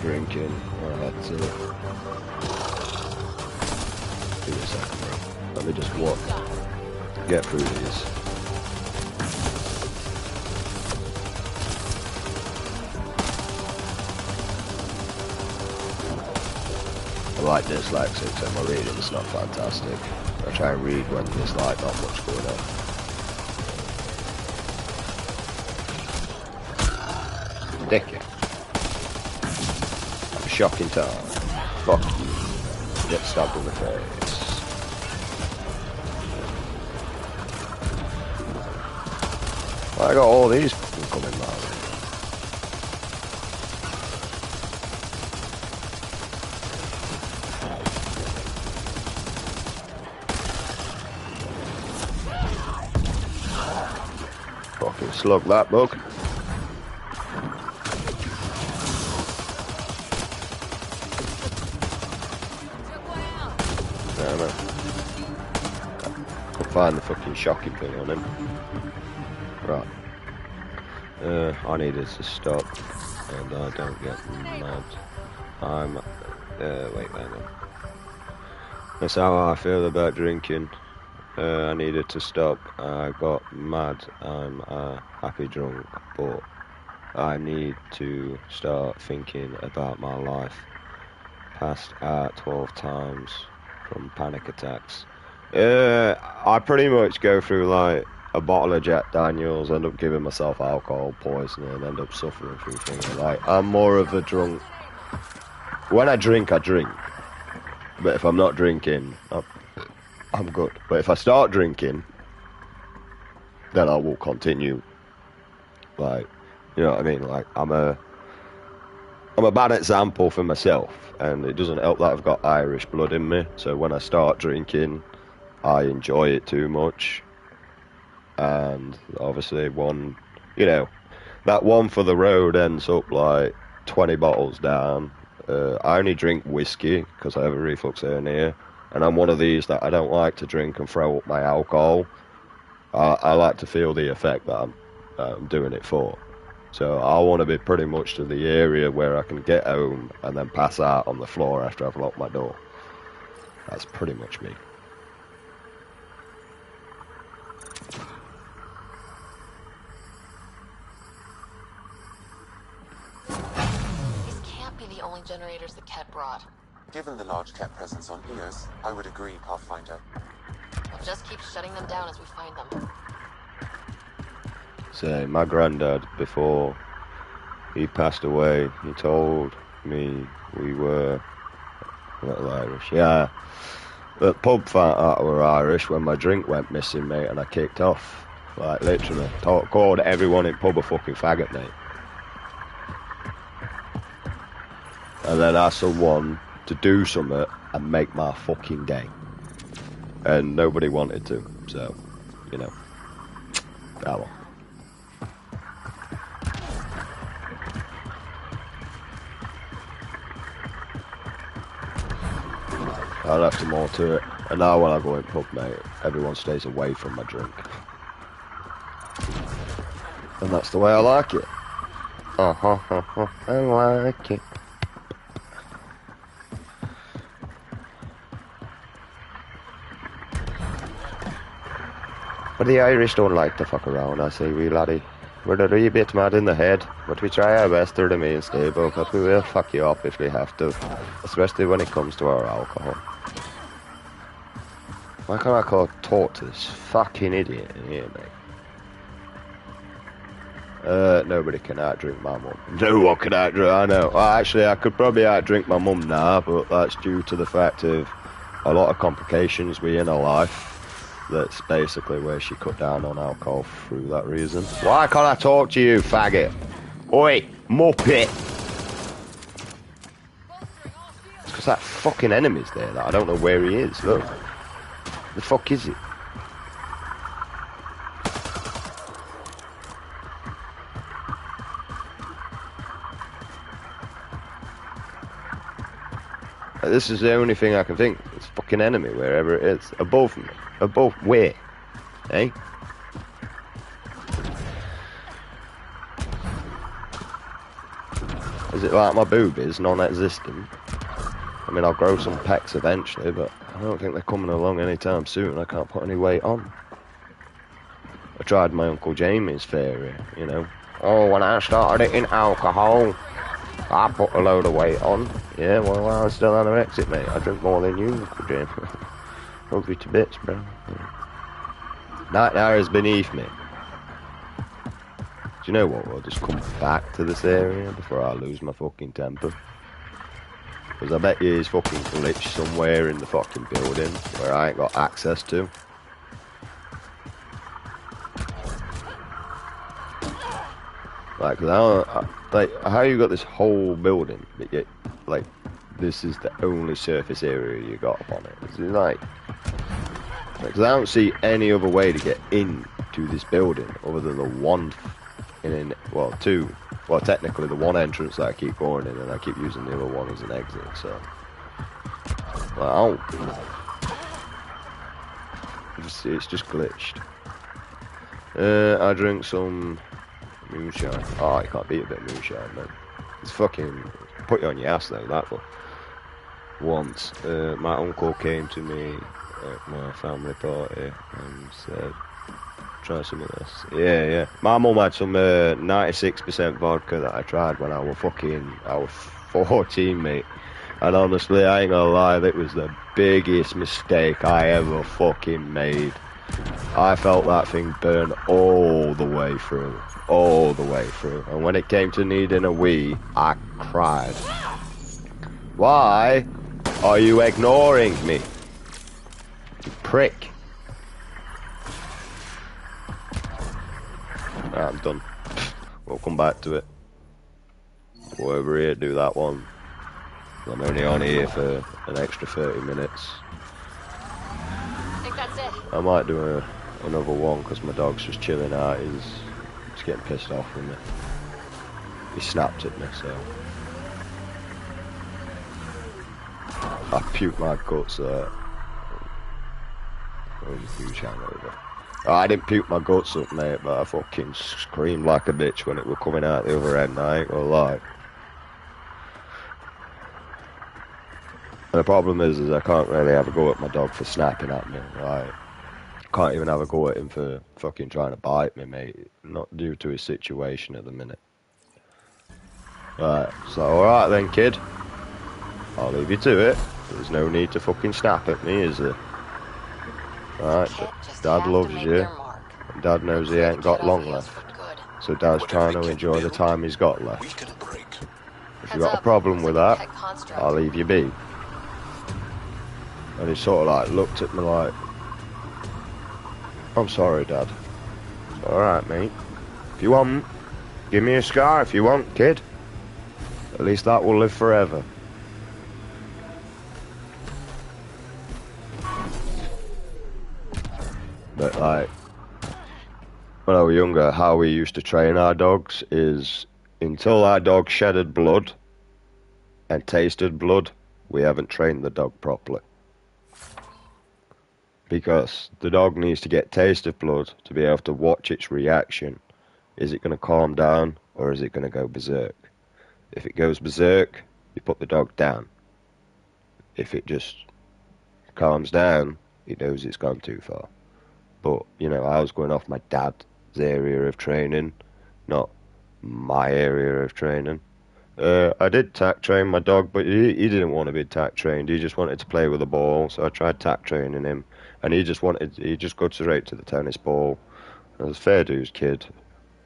Drinking. I had to. Give me a second, bro. Let me just walk. Get through these. I like dyslexic, so my reading's not fantastic. I try and read when there's like not much going on. Dicky. Shocking time. Fuck you. Get stabbed in the face. I got all these fucking coming my way. Fucking slug that bug. Find the fucking shocking thing on him. Right. I needed to stop, and I don't get mad. I'm. Wait, hang on. That's how I feel about drinking. I needed to stop. I got mad. I'm a happy drunk, but I need to start thinking about my life. Passed out 12 times from panic attacks. I pretty much go through like a bottle of Jack Daniels, end up giving myself alcohol poisoning, end up suffering through things. Like, I'm more of a drunk. When I drink, I drink. But if I'm not drinking, I'm good. But if I start drinking, then I will continue. Like, you know what I mean? Like, I'm a bad example for myself, and it doesn't help that I've got Irish blood in me. So when I start drinking, I enjoy it too much, and obviously one, you know, that one for the road ends up like 20 bottles down. I only drink whiskey because I have a reflux hernia, and I'm one of these that I don't like to drink and throw up my alcohol. I like to feel the effect that I'm doing it for. So I want to be pretty much to the area where I can get home and then pass out on the floor after I've locked my door. That's pretty much me. These can't be the only generators the Ket brought. Given the large Ket presence on Eos, I would agree, Pathfinder. We'll just keep shutting them down as we find them. So my granddad, before he passed away, he told me we were a little Irish. Yeah, the pub found out I were Irish when my drink went missing, mate, and I kicked off. Like, literally. Called everyone in pub a fucking faggot, mate. And then asked someone to do something and make my fucking day. And nobody wanted to, so, you know. Ah, well. I'll have some more to it. And now when I go in pub, mate, everyone stays away from my drink. And that's the way I like it. I like it. But the Irish don't like to fuck around, I say, wee laddie. We're a wee bit mad in the head, but we try our best to remain stable, but we will fuck you up if we have to. Especially when it comes to our alcohol. Why can't I talk to this fucking idiot in here, mate? Nobody can outdrink my mum. No one can outdrink, I know. Well, actually, I could probably outdrink my mum now, but that's due to the fact of a lot of complications we in her life. That's basically where she cut down on alcohol through that reason. Why can't I talk to you, faggot? Oi, muppet! It's because that fucking enemy's there that I don't know where he is, look. The fuck is it? This is the only thing I can think. It's fucking enemy, wherever it is. Above me. Above where? Eh? Is it like my boobies, non-existent? I mean, I'll grow some pecs eventually, but I don't think they're coming along anytime soon. I can't put any weight on. I tried my Uncle Jamie's theory, you know. Oh, when I started eating alcohol, I put a load of weight on. Yeah, well, I'm still anorexic, mate. I drink more than you, Uncle Jamie. Love you to bits, bro. Night hour is beneath me. Do you know what? We'll just come back to this area before I lose my fucking temper. Because I bet you he's fucking glitched somewhere in the fucking building where I ain't got access to. Like, how you got this whole building, but yet, like, this is the only surface area you got upon it? It's like, because I don't see any other way to get into this building other than the one, well, two. Well, technically the one entrance that I keep going in, and I keep using the other one as an exit, so. Well, it's just glitched. I drink some moonshine. Oh, you can't beat a bit of moonshine, man. It's fucking put you on your ass though, that one. Once, my uncle came to me at my family party and said, try some of this. Yeah. My mum had some 96% vodka that I tried when I was 14, mate. And honestly, I ain't gonna lie, that was the biggest mistake I ever fucking made. I felt that thing burn all the way through. All the way through. And when it came to needing a wee, I cried. Why are you ignoring me? You prick. Right, I'm done. We'll come back to it. Go over here, do that one. I'm only on here for an extra 30 minutes. I think that's it. I might do a another one because my dog's just chilling out. He's getting pissed off with me. He snapped at me, so I puked my guts there. Huge hangover. Oh, I didn't puke my guts up, mate, but I fucking screamed like a bitch when it was coming out the other end. I ain't gonna lie. And the problem is I can't really have a go at my dog for snapping at me. Right? Can't even have a go at him for fucking trying to bite me, mate. Not due to his situation at the minute. Right, so alright then, kid. I'll leave you to it. There's no need to fucking snap at me, is there? Alright, Dad loves you. And Dad knows he ain't got long left. So Dad's trying to enjoy the time he's got left. If you got a problem with that, I'll leave you be. And he sort of like looked at me like, I'm sorry, Dad. Alright, mate. If you want, give me a scar if you want, kid. At least that will live forever. But like, when I was younger, how we used to train our dogs is until our dog shedded blood and tasted blood, we haven't trained the dog properly. Because the dog needs to get taste of blood to be able to watch its reaction. Is it going to calm down or is it going to go berserk? If it goes berserk, you put the dog down. If it just calms down, it knows it's gone too far. But, you know, I was going off my dad's area of training, not my area of training. I did tack train my dog, but he didn't want to be tack trained. He just wanted to play with the ball, so I tried tack training him. And he just got straight to the tennis ball. I was fair dues, kid.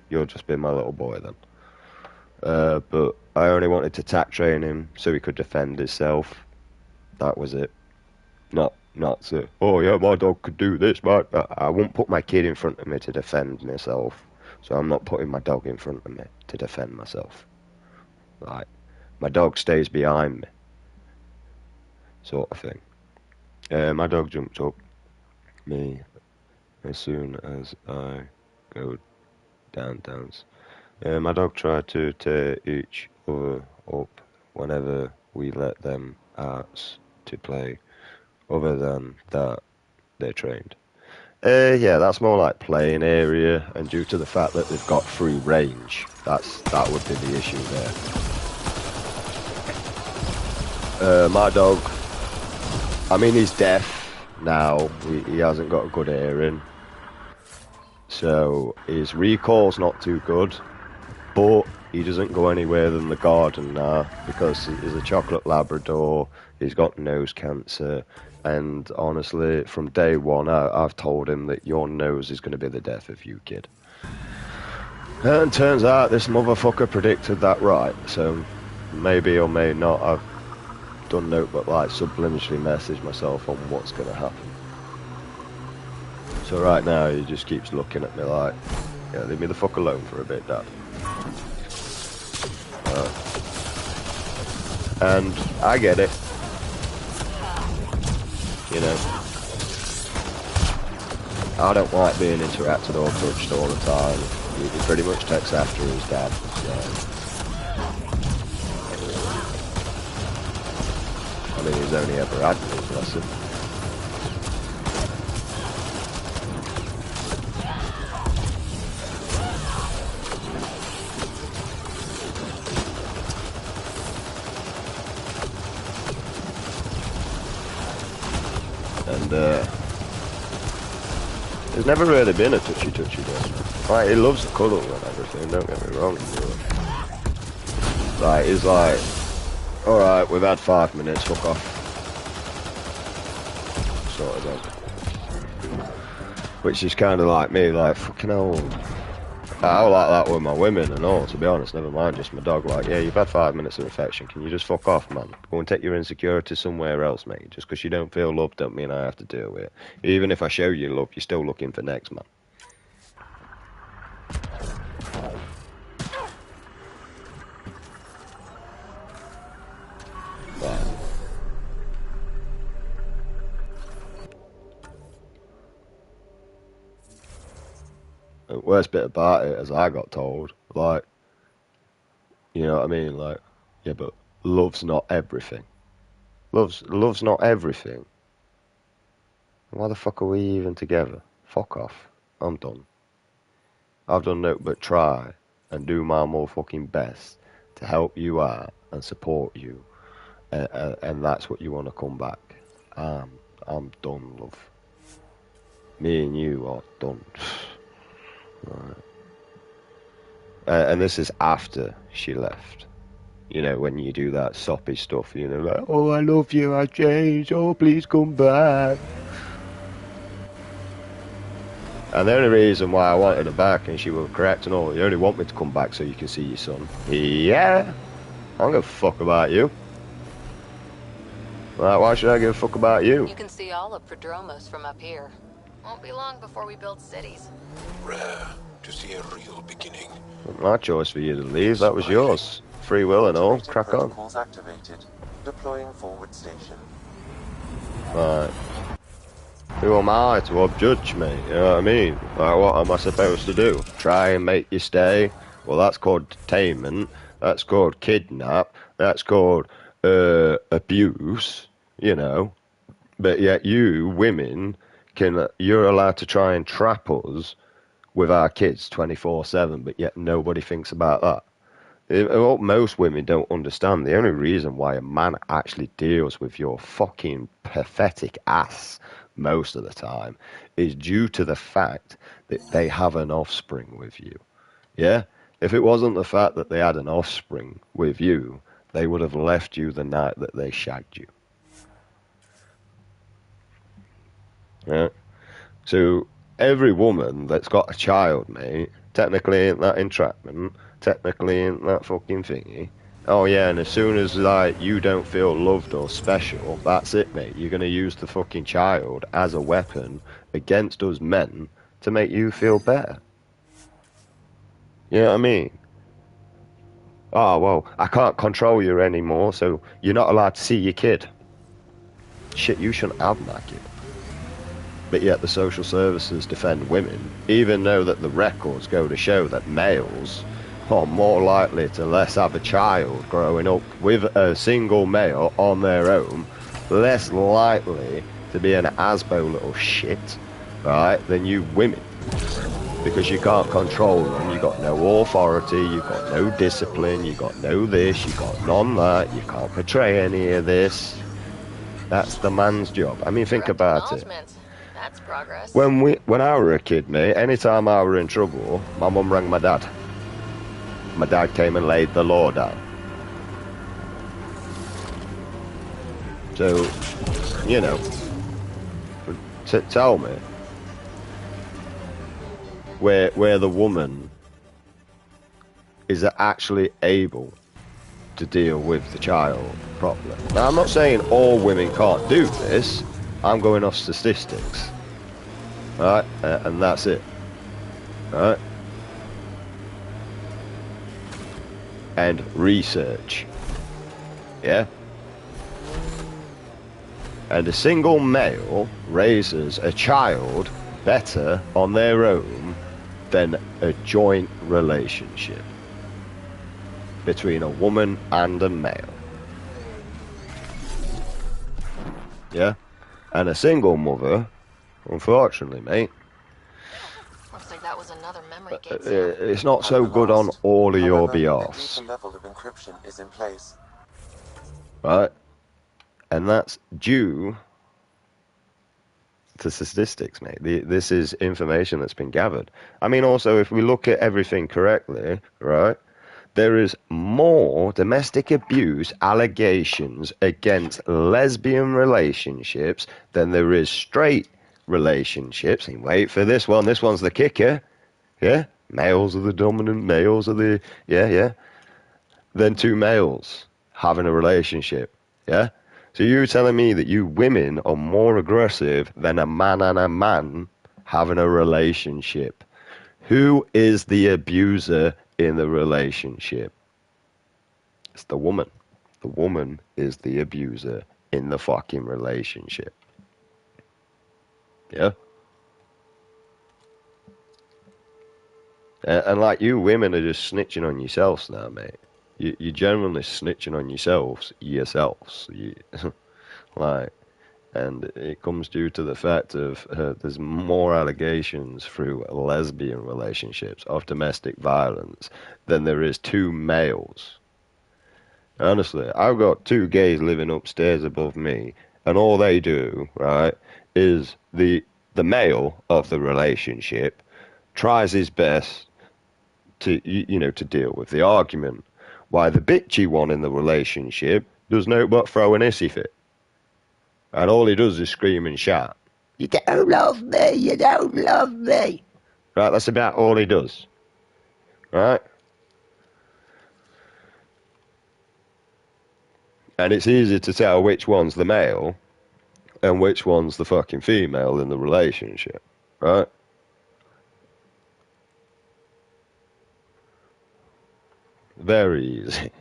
You'll just be my little boy then. But I only wanted to tack train him so he could defend himself. That was it. Not so, oh yeah, my dog could do this, but I won't put my kid in front of me to defend myself. So I'm not putting my dog in front of me to defend myself. Right. My dog stays behind me. Sort of thing. My dog jumped up me as soon as I go downstairs. My dog tried to tear each other up whenever we let them out to play. Other than that, they're trained. Yeah, that's more like playing area, and due to the fact that they've got free range, that would be the issue there. My dog, I mean, he's deaf now. He hasn't got a good hearing, so his recall's not too good, but he doesn't go anywhere than the garden now because he's a chocolate Labrador. He's got nose cancer. And honestly, from day one, I've told him that your nose is going to be the death of you, kid. And turns out this motherfucker predicted that right. So maybe or may not, I've done note but like subliminally message myself on what's going to happen. So right now, he just keeps looking at me like, yeah, leave me the fuck alone for a bit, Dad. And I get it. You know, I don't like being interacted or touched all the time. He pretty much takes after his dad. So. I mean, he's only ever had me, bless him. There's never really been a touchy-touchy dog. Like, he loves the cuddle and everything, don't get me wrong. Like, he's like, alright, we've had 5 minutes, fuck off. Sort of dog. Which is kind of like me, like, fucking hell. I like that with my women and all, to be honest, never mind just my dog. Like, yeah, you've had 5 minutes of affection, can you just fuck off, man? Go and take your insecurity somewhere else, mate. Just because you don't feel loved don't mean I have to deal with it. Even if I show you love, you're still looking for next, man. Right. The worst bit about it, as I got told, like, you know what I mean? Like, yeah, but love's not everything. Love's not everything. Why the fuck are we even together? Fuck off. I'm done. I've done nothing but try and do my motherfucking best to help you out and support you, and that's what you want to come back. I'm done, love. Me and you are done. Right. And this is after she left. You know, when you do that soppy stuff, you know, like, oh, I love you, I changed, oh, please come back. And the only reason why I wanted her back, and she was correct and all, you only want me to come back so you can see your son. Yeah, I don't give a fuck about you. Like, why should I give a fuck about you? You can see all of Prodromos from up here. Won't be long before we build cities. Rare to see a real beginning. My choice for you to leave, that was yours. Free will and all, crack on. Protocols activated. Deploying forward station. Right. Who am I to judge me? You know what I mean? Like, what am I supposed to do? Try and make you stay? Well, that's called detainment. That's called kidnap. That's called abuse. You know. But yet you, women, you're allowed to try and trap us with our kids 24/7, but yet nobody thinks about that. What most women don't understand, the only reason why a man actually deals with your fucking pathetic ass most of the time is due to the fact that they have an offspring with you. Yeah? If it wasn't the fact that they had an offspring with you, they would have left you the night that they shagged you. Yeah? So every woman that's got a child, mate, technically ain't that entrapment, technically ain't that fucking thingy. Oh yeah, and as soon as like you don't feel loved or special, that's it, mate. You're gonna use the fucking child as a weapon against us men to make you feel better. You know what I mean? Oh well, I can't control you anymore, so you're not allowed to see your kid. Shit, you shouldn't have my kid. But yet the social services defend women, even though that the records go to show that males are more likely to less have a child growing up with a single male on their own, less likely to be an asbo little shit, right, than you women. Because you can't control them, you got no authority, you got no discipline, you got no this, you got none that, you can't portray any of this. That's the man's job. I mean, think about it. That's progress. When I were a kid, mate, anytime I were in trouble, my mum rang my dad. My dad came and laid the law down. So, you know, tell me where the woman is actually able to deal with the child properly. Now, I'm not saying all women can't do this. I'm going off statistics. Right? And that's it. Right? And research. Yeah? And a single male raises a child better on their own than a joint relationship between a woman and a male. Yeah? And a single mother, unfortunately, mate, Looks like that was another memory gate. it's not so good on all of your behalfs. A level of encryption is in place. Right? And that's due to statistics, mate. This is information that's been gathered. I mean, also, if we look at everything correctly, right, there is more domestic abuse allegations against lesbian relationships than there is straight relationships. And wait for this one. This one's the kicker. Yeah? Males are the dominant, males are the... Yeah. Then two males having a relationship. Yeah? So you're telling me that you women are more aggressive than a man and a man having a relationship. Who is the abuser in the relationship? It's the woman. The woman is the abuser in the fucking relationship. Yeah? And like, you women are just snitching on yourselves now, mate. You're generally snitching on yourselves. Like, and it comes due to the fact of there's more allegations through lesbian relationships of domestic violence than there is two males. Honestly, I've got two gays living upstairs above me, and all they do, right, is the male of the relationship tries his best to, to deal with the argument, while the bitchy one in the relationship does no but throw an hissy fit. And all he does is scream and shout, "You don't love me, you don't love me." Right, that's about all he does. Right? And it's easy to tell which one's the male and which one's the fucking female in the relationship. Right? Very easy.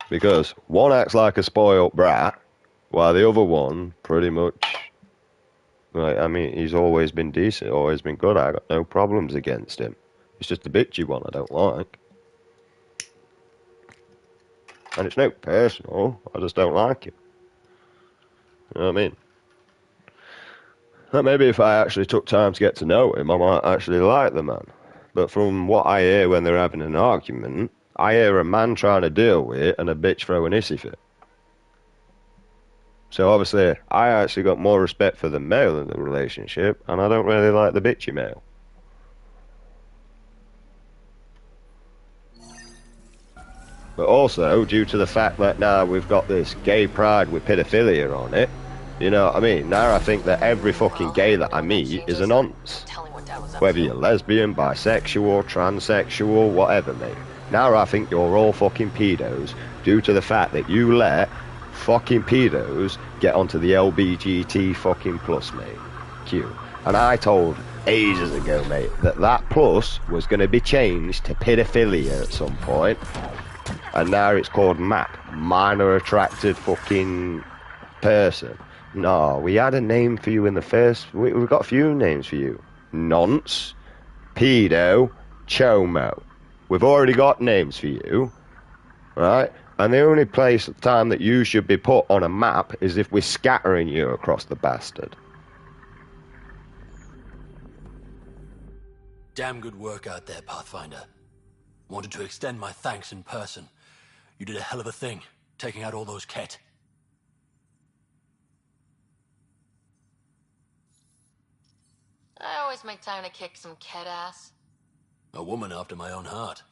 Because one acts like a spoiled brat, while the other one pretty much, like, I mean, he's always been decent, always been good. I got no problems against him. It's just the bitchy one I don't like. And it's no personal, I just don't like him. You know what I mean? And maybe if I actually took time to get to know him, I might actually like the man. But from what I hear when they're having an argument, I hear a man trying to deal with it and a bitch throwing a hissy fit. So obviously, I actually got more respect for the male in the relationship, and I don't really like the bitchy male. But also, due to the fact that now we've got this gay pride with pedophilia on it, you know what I mean? Now I think that every fucking gay that I meet is a nonce. Whether you're lesbian, bisexual, transsexual, whatever, mate. Now I think you're all fucking pedos due to the fact that you let fucking pedos get onto the LBGT fucking plus, mate. Q. And I told ages ago, mate, that plus was going to be changed to pedophilia at some point. And now it's called MAP, minor attracted fucking person. No, we had a name for you in the first... We've got a few names for you. Nonce, pedo, chomo. We've already got names for you, right? And the only time that you should be put on a map is if we're scattering you across the bastard. Damn good work out there, Pathfinder. Wanted to extend my thanks in person. You did a hell of a thing, taking out all those Ket. I always make time to kick some Ket ass. A woman after my own heart.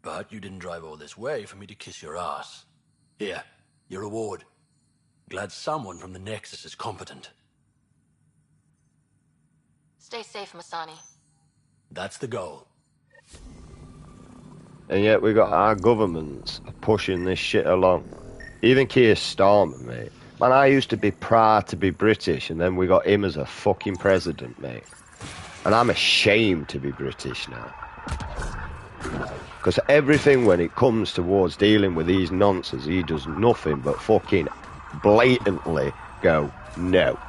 But you didn't drive all this way for me to kiss your ass. Here, your reward. Glad someone from the Nexus is competent. Stay safe, Masani. That's the goal. And yet we got our governments pushing this shit along. Even Keir Starmer, mate. Man, I used to be proud to be British, and then we got him as a fucking president, mate. And I'm ashamed to be British now. Because everything when it comes towards dealing with these nonsense, he does nothing but fucking blatantly go, no.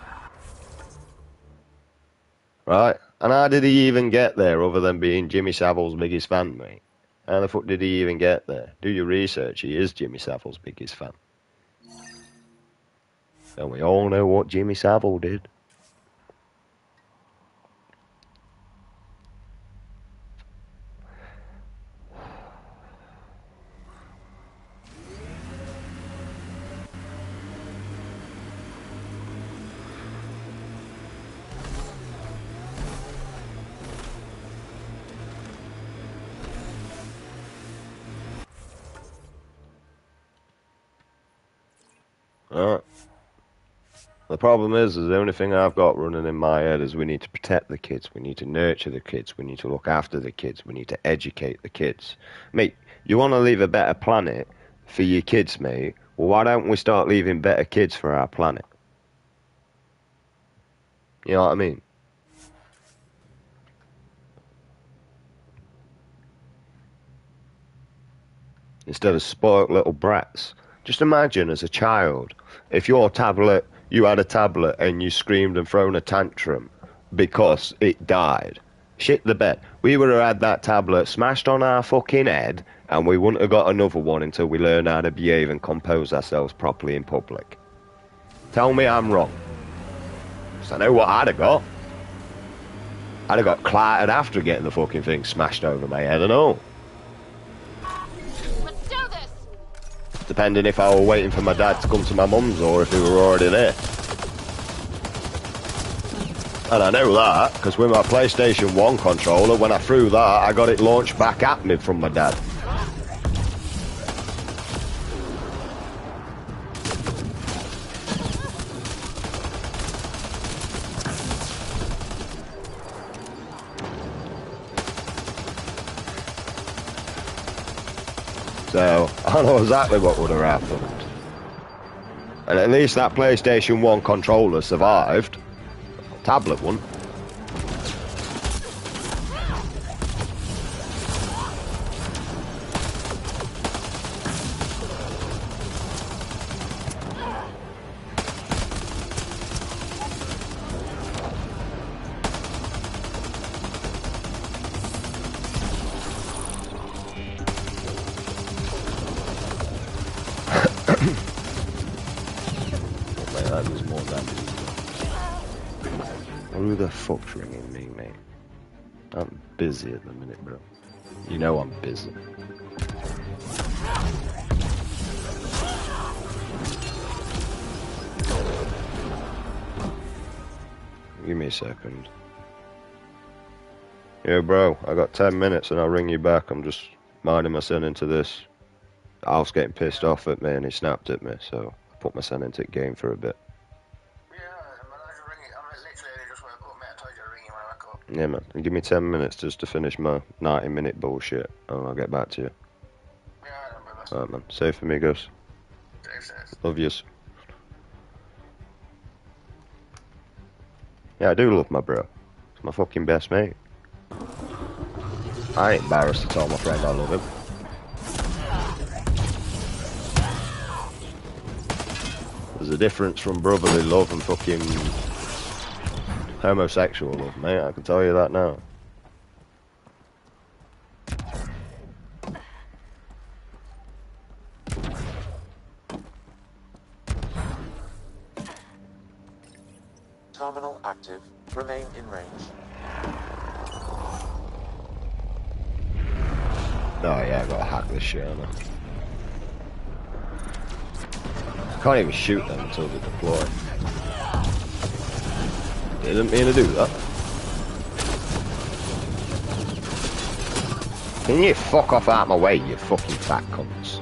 Right? And how did he even get there other than being Jimmy Savile's biggest fan, mate? How the fuck did he even get there? Do your research, he is Jimmy Savile's biggest fan. And we all know what Jimmy Savile did. Alright. The problem is the only thing I've got running in my head is we need to protect the kids, we need to nurture the kids, we need to look after the kids, we need to educate the kids. Mate, you want to leave a better planet for your kids, mate? Well, why don't we start leaving better kids for our planet? You know what I mean? Instead of spoiled little brats. Just imagine as a child, if you had a tablet and you screamed and thrown a tantrum because it died. Shit the bed. We would have had that tablet smashed on our fucking head, and we wouldn't have got another one until we learn how to behave and compose ourselves properly in public. Tell me I'm wrong. 'Cause I know what I'd have got. I'd have got clattered after getting the fucking thing smashed over my head and all. Let's do this! Depending if I were waiting for my dad to come to my mum's or if he were already there. And I know that, because with my PlayStation 1 controller, when I threw that, I got it launched back at me from my dad. So, I know exactly what would have happened. And at least that PlayStation 1 controller survived. Tablet one. Who the fuck's ringing me, mate? I'm busy at the minute, bro. You know I'm busy. Give me a second. Yeah, bro, I got 10 minutes and I'll ring you back. I'm just minding my son into this. Alf's getting pissed off at me and he snapped at me, so I put my son into the game for a bit. Yeah, man. And give me 10 minutes just to finish my 90-minute bullshit, and I'll get back to you. Yeah, alright, man. Safe for me, Gus. Safe. Love yous. Yeah, I do love my bro. He's my fucking best mate. I ain't embarrassed to tell my friend I love him. There's a difference from brotherly love and fucking homosexual love, mate. I can tell you that now. Terminal active. Remain in range. Oh yeah, I gotta hack this shit, haven't I can't even shoot them until they deploy. Didn't mean to do that. Can you fuck off out of my way, you fucking fat cunts?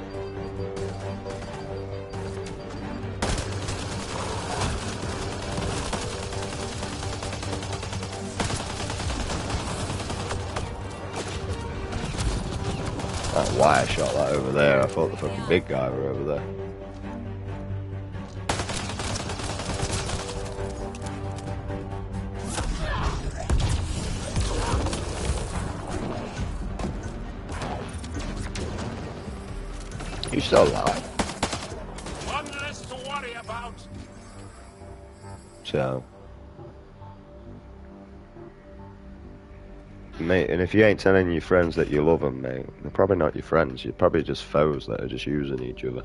I don't know why I shot that over there. I thought the fucking big guy were over there. You still alive? One less to worry about. So, mate, and if you ain't telling your friends that you love them, mate, they're probably not your friends. You're probably just foes that are just using each other.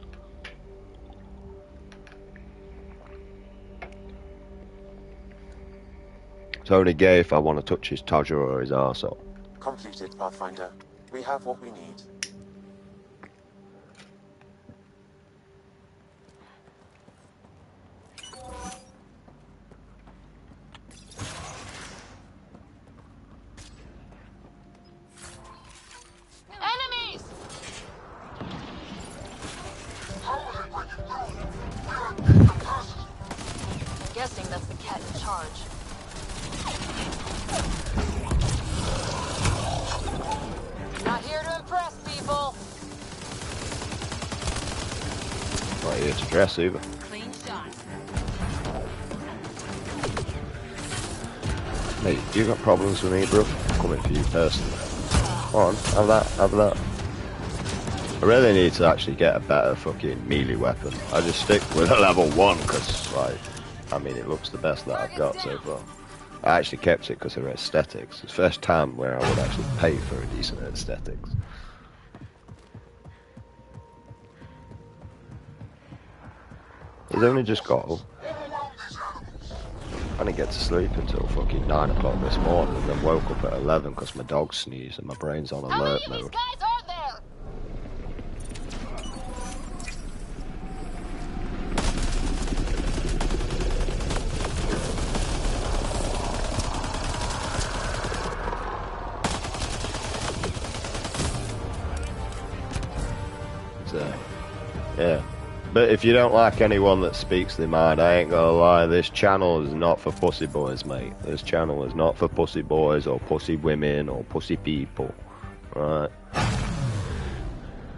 It's only gay if I want to touch his todger or his arsehole. Completed, Pathfinder. We have what we need. Guessing that's the cat in charge. Not here to impress people. Not here to dress either. Clean shot. Mate, you got problems with me, bro? I'm coming for you personally. Come on, have that, have that. I really need to actually get a better fucking melee weapon. I just stick with a level 1 because, like, I mean, it looks the best that I've got so far. I actually kept it because of aesthetics. It's the first time where I would actually pay for a decent aesthetics. He's only just got up. I didn't get to sleep until fucking 9 o'clock this morning, and then woke up at 11 because my dog sneezed and my brain's on alert mode. How many of these guys are there? So, yeah. But if you don't like anyone that speaks their mind, I ain't gonna lie, this channel is not for pussy boys, mate. This channel is not for pussy boys or pussy women or pussy people, right?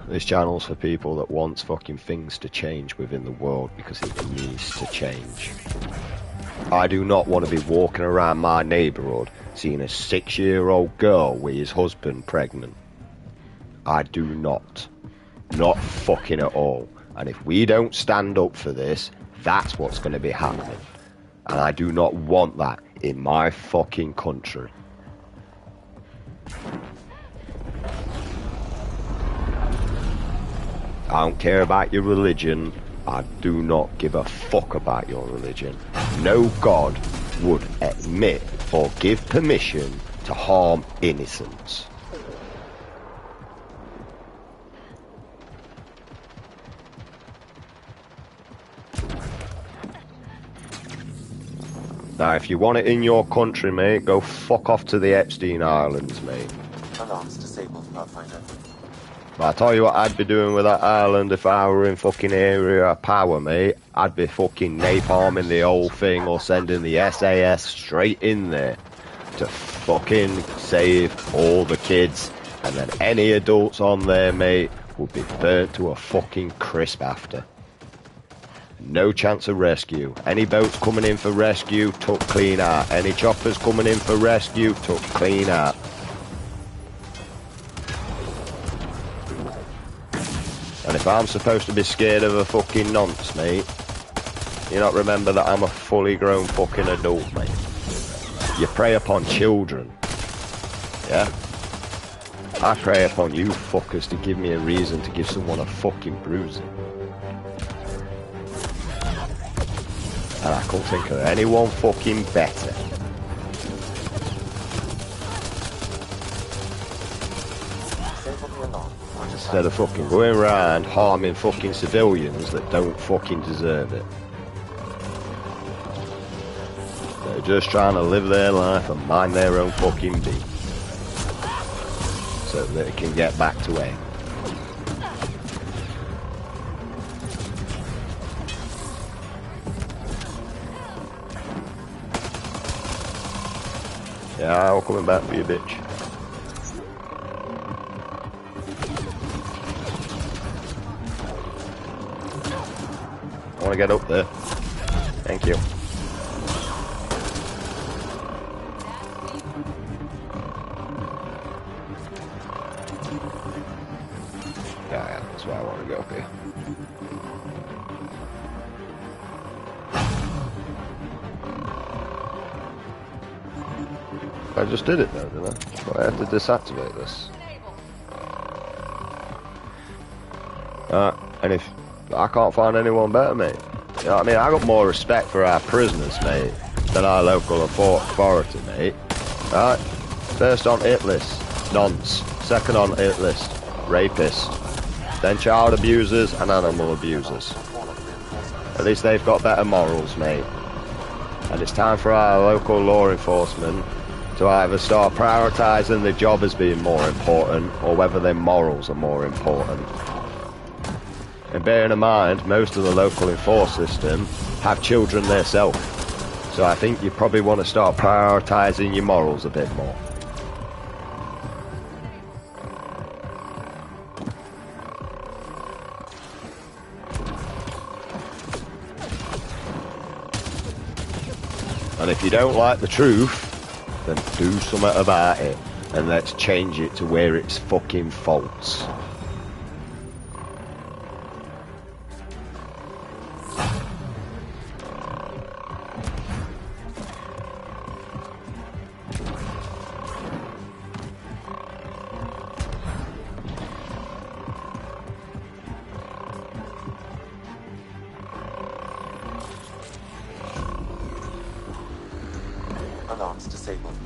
This channel's for people that wants fucking things to change within the world because it needs to change. I do not want to be walking around my neighbourhood seeing a 6-year-old girl with his husband pregnant. I do not. Not fucking at all. And if we don't stand up for this, that's what's going to be happening. And I do not want that in my fucking country. I don't care about your religion. I do not give a fuck about your religion. No God would admit or give permission to harm innocents. Now, if you want it in your country, mate, go fuck off to the Epstein Islands, mate. Alarms disabled, Pathfinder. But I tell you what I'd be doing with that island if I were in fucking area of power, mate. I'd be fucking napalming the whole thing or sending the SAS straight in there to fucking save all the kids. And then any adults on there, mate, would be burnt to a fucking crisp after. No chance of rescue. Any boats coming in for rescue, took clean out. Any choppers coming in for rescue, took clean out. And if I'm supposed to be scared of a fucking nonce, mate, you not remember that I'm a fully grown fucking adult, mate. You prey upon children. Yeah? I prey upon you fuckers to give me a reason to give someone a fucking bruising. And I couldn't think of anyone fucking better. Instead of fucking going around harming fucking civilians that don't fucking deserve it. They're just trying to live their life and mind their own fucking beat. So that they can get back to aim. Yeah, I'm coming back for you, bitch. I want to get up there. Thank you. Yeah, that's why I want to go up here. I just did it though, didn't I? So I have to deactivate this. And if I can't find anyone better, mate. You know what I mean? I got more respect for our prisoners, mate, than our local authority, mate. Right? First on hit list, nonce. Second on hit list, rapists. Then child abusers and animal abusers. At least they've got better morals, mate. And it's time for our local law enforcement to either start prioritising the job as being more important or whether their morals are more important. And bearing in mind, most of the local enforce system have children themselves. So I think you probably want to start prioritising your morals a bit more. And if you don't like the truth, then do something about it. And let's change it to where it's fucking false.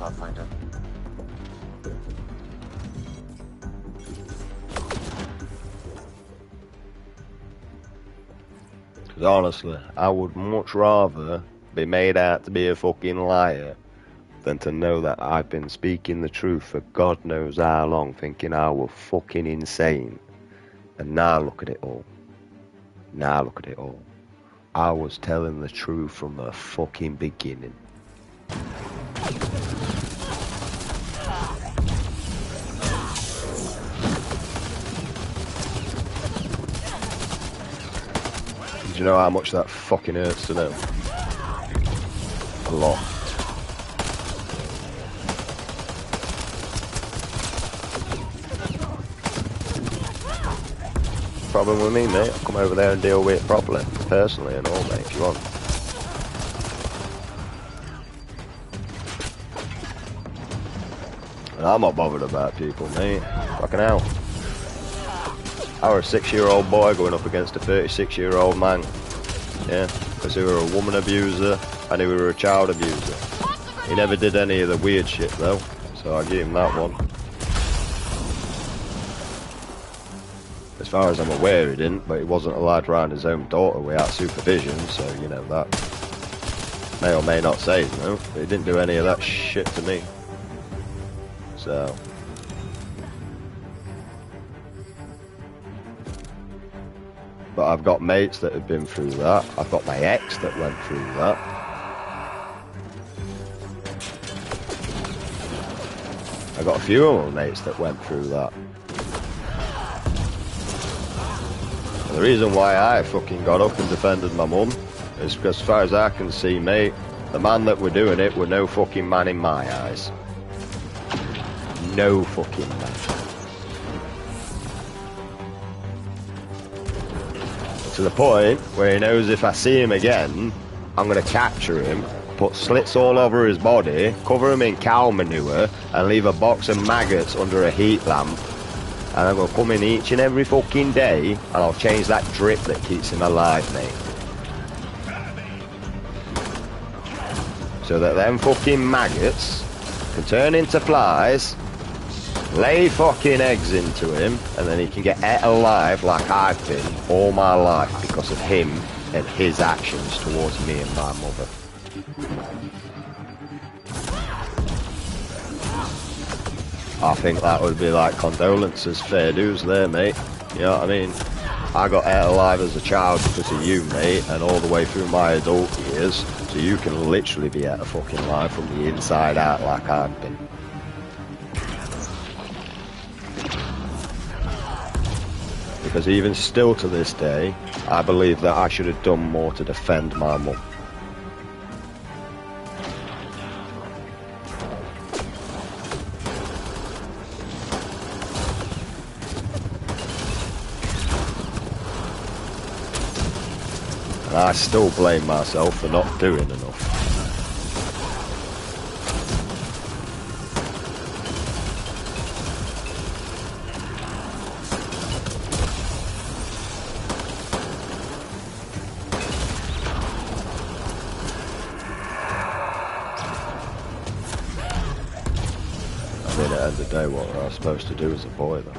Pathfinder. Because honestly, I would much rather be made out to be a fucking liar than to know that I've been speaking the truth for God knows how long, thinking I was fucking insane. And now look at it all. Now look at it all. I was telling the truth from the fucking beginning. Do you know how much that fucking hurts to know? A lot. Problem with me, mate. I'll come over there and deal with it properly, personally and all, mate, if you want. And I'm not bothered about people, mate. Fucking hell. I was a 6-year-old boy going up against a 36-year-old man. Yeah, because he were a woman abuser and he were a child abuser. He never did any of the weird shit though, so I give him that one. As far as I'm aware he didn't, but he wasn't allowed around his own daughter without supervision, so you know that may or may not say, you know, but he didn't do any of that shit to me. So... But I've got mates that have been through that. I've got my ex that went through that. I've got a few of my mates that went through that. And the reason why I fucking got up and defended my mum is because as far as I can see, mate, the man that were doing it were no fucking man in my eyes. No fucking man. To the point where he knows if I see him again, I'm going to capture him, put slits all over his body, cover him in cow manure, and leave a box of maggots under a heat lamp. And I'm going to come in each and every fucking day, and I'll change that drip that keeps him alive, mate. So that them fucking maggots can turn into flies, lay fucking eggs into him, and then he can get ate alive like I've been all my life because of him and his actions towards me and my mother. I think that would be like condolences, fair dues there, mate. You know what I mean? I got ate alive as a child because of you, mate, and all the way through my adult years, so you can literally be ate a fucking alive from the inside out like I've been. Because even still to this day, I believe that I should have done more to defend my mum. And I still blame myself for not doing enough. At the end of the day, what I was supposed to do as a boy, though.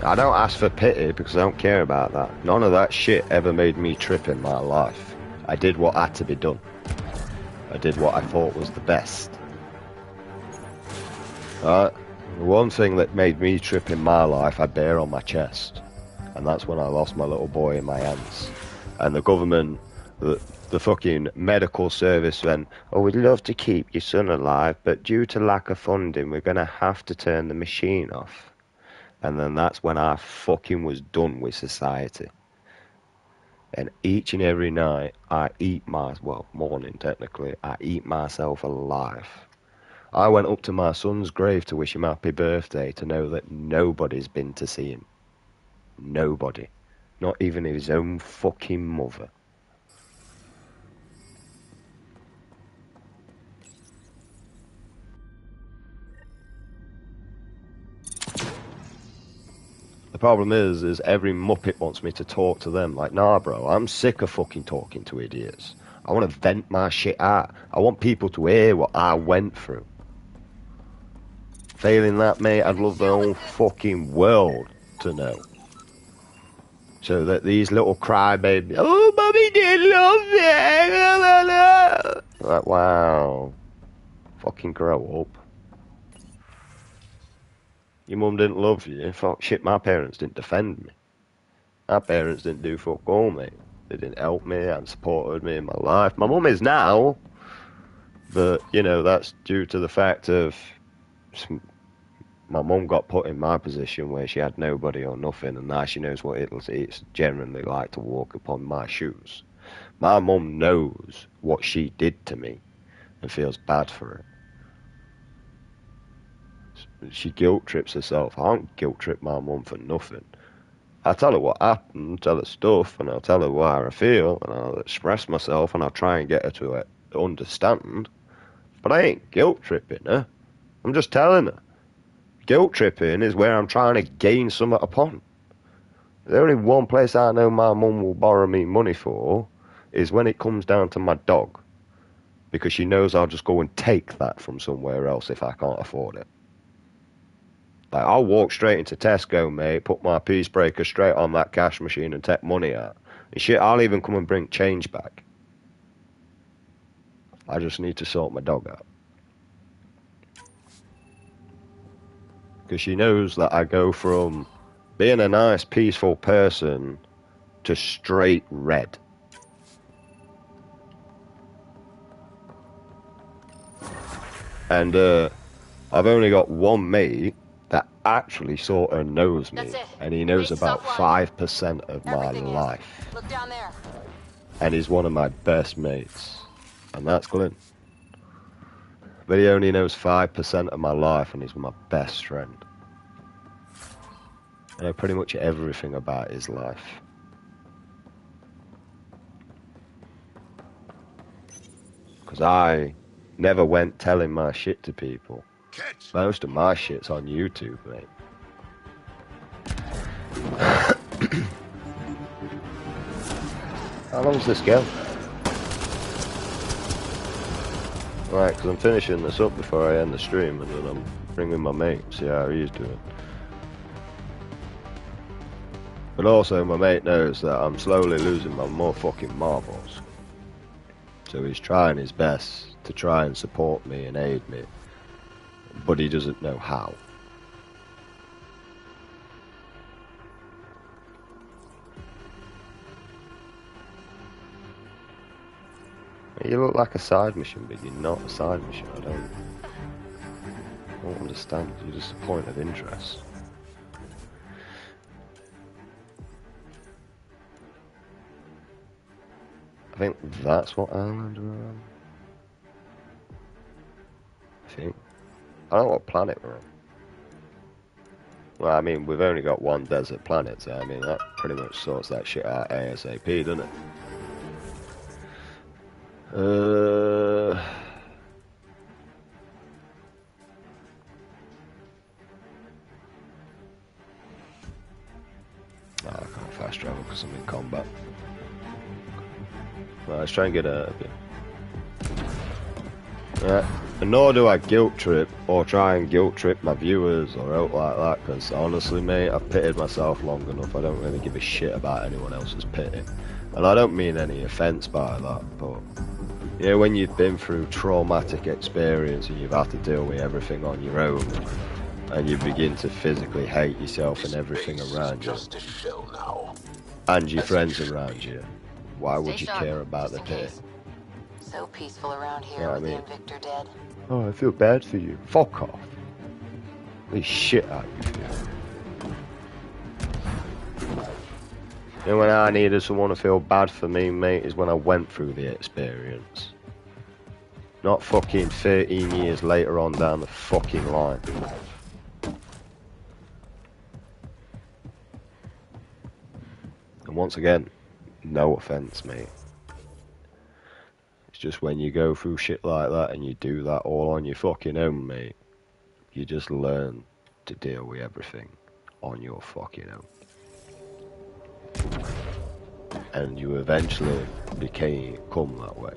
I don't ask for pity because I don't care about that. None of that shit ever made me trip in my life. I did what had to be done. I did what I thought was the best. The one thing that made me trip in my life I bear on my chest. And that's when I lost my little boy in my hands. And the government, the fucking medical service went, oh, we'd love to keep your son alive, but due to lack of funding, we're going to have to turn the machine off. And then that's when I fucking was done with society. And each and every night, I eat morning technically, I eat myself alive. I went up to my son's grave to wish him happy birthday to know that nobody's been to see him. Nobody. Not even his own fucking mother. The problem is every muppet wants me to talk to them. Like, nah, bro, I'm sick of fucking talking to idiots. I want to vent my shit out. I want people to hear what I went through. Failing that, mate, I'd love the whole fucking world to know. So that these little crybabies, oh, mommy did love me. Like, wow. Fucking grow up. Your mum didn't love you. Fuck shit, my parents didn't defend me. My parents didn't do fuck all, mate. They didn't help me and supported me in my life. My mum is now, but, you know, that's due to the fact of my mum got put in my position where she had nobody or nothing, and now she knows what it's generally like to walk upon my shoes. My mum knows what she did to me and feels bad for it. She guilt trips herself. I don't guilt trip my mum for nothing. I tell her what happened, tell her stuff, and I'll tell her how I feel, and I'll express myself, and I'll try and get her to understand. But I ain't guilt tripping her. I'm just telling her. Guilt tripping is where I'm trying to gain something upon. The only one place I know my mum will borrow me money for is when it comes down to my dog. Because she knows I'll just go and take that from somewhere else if I can't afford it. Like, I'll walk straight into Tesco, mate, put my peace breaker straight on that cash machine and take money out. And shit, I'll even come and bring change back. I just need to sort my dog out. Because she knows that I go from being a nice, peaceful person to straight red. And I've only got one mate that actually sort of knows me, and he knows about 5% of my life. Look down there. And he's one of my best mates, and that's Glenn. But he only knows 5% of my life, and he's my best friend. I know pretty much everything about his life. Because I never went telling my shit to people. Most of my shit's on YouTube, mate. How long's this go? Right, because I'm finishing this up before I end the stream, and then I'm bringing my mate, see how he's doing. But also, my mate knows that I'm slowly losing my motherfucking marbles. So he's trying his best to try and support me and aid me. But he doesn't know how. You look like a side mission, but you're not a side mission. I don't understand. You're just a point of interest. I think that's what island we're on. I think. I don't know what planet we're on. Well, I mean, we've only got one desert planet, so I mean, that pretty much sorts that shit out ASAP, doesn't it? I can't fast travel because I'm in combat. Well, let's try and get a bit. And nor do I guilt trip or try and guilt trip my viewers or out like that, because honestly, mate, I've pitted myself long enough. I don't really give a shit about anyone else's pity. And I don't mean any offence by that, but you know, when you've been through traumatic experience and you've had to deal with everything on your own, and you begin to physically hate yourself and everything around you, and your friends around you, why would you care about the pity? So peaceful around here, You know with what I the mean? Invictor dead. Oh, I feel bad for you. Fuck off. Leave shit out you feel. You know, when I needed someone to feel bad for me, mate, is when I went through the experience. Not fucking 13 years later on down the fucking line. And once again, no offence, mate. It's just when you go through shit like that and you do that all on your fucking own, mate, you just learn to deal with everything on your fucking own. And you eventually become that way.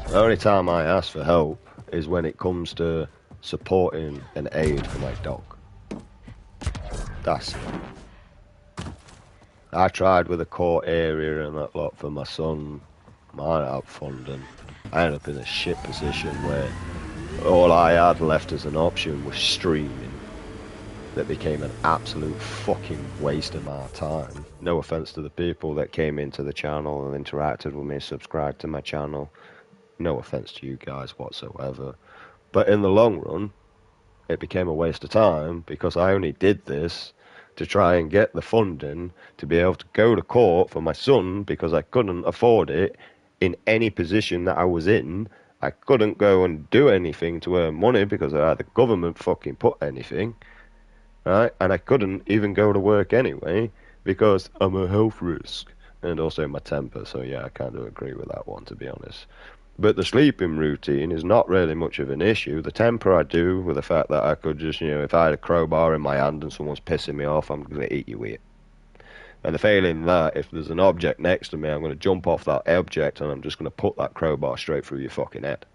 The only time I ask for help is when it comes to supporting an aid for my dog. That's it. I tried with a court area and that lot for my son, my out funding. I ended up in a shit position where all I had left as an option was streaming. That became an absolute fucking waste of my time. No offense to the people that came into the channel and interacted with me, subscribed to my channel. No offense to you guys whatsoever. But in the long run, it became a waste of time because I only did this to try and get the funding to be able to go to court for my son because I couldn't afford it in any position that I was in. I couldn't go and do anything to earn money because I had the government fucking put anything, right? And I couldn't even go to work anyway because I'm a health risk and also my temper. So yeah, I kind of agree with that one, to be honest. But the sleeping routine is not really much of an issue. The temper I do with the fact that I could just, if I had a crowbar in my hand and someone's pissing me off, I'm going to eat you with it. And the failing that, if there's an object next to me, I'm going to jump off that object and I'm just going to put that crowbar straight through your fucking head.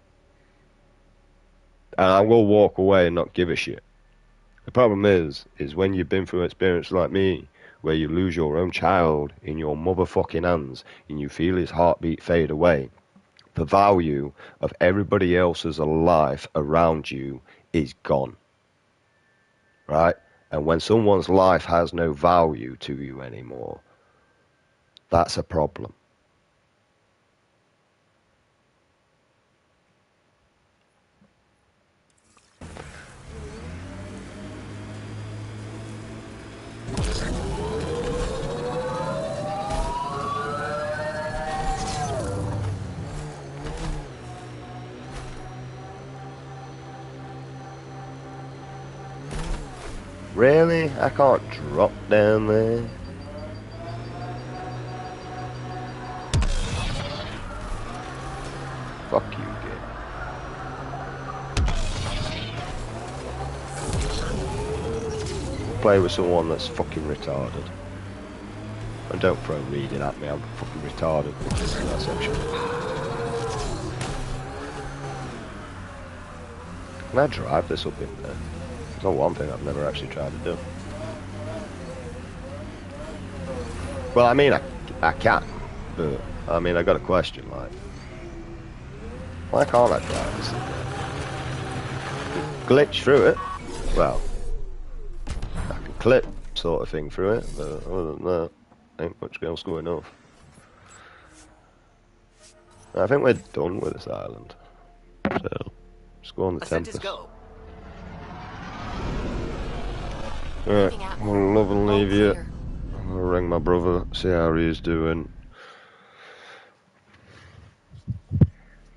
And I will walk away and not give a shit. The problem is when you've been through an experience like me, where you lose your own child in your motherfucking hands and you feel his heartbeat fade away, the value of everybody else's life around you is gone, right? And when someone's life has no value to you anymore, that's a problem. Really? I can't drop down there? Fuck you, kid. Play with someone that's fucking retarded. And don't throw reading at me, I'm fucking retarded. That's actually. Can I drive this up in there? It's not one thing I've never actually tried to do. Well, I mean, I can, but, I mean, I got a question, like, why can't I drive this thing? Glitch through it? Well, I can clip sort of thing through it, but other than that, ain't much else going off. I think we're done with this island. So, let's go on the Tempest. Alright, I'll love and leave you. I'll ring my brother, see how he's doing.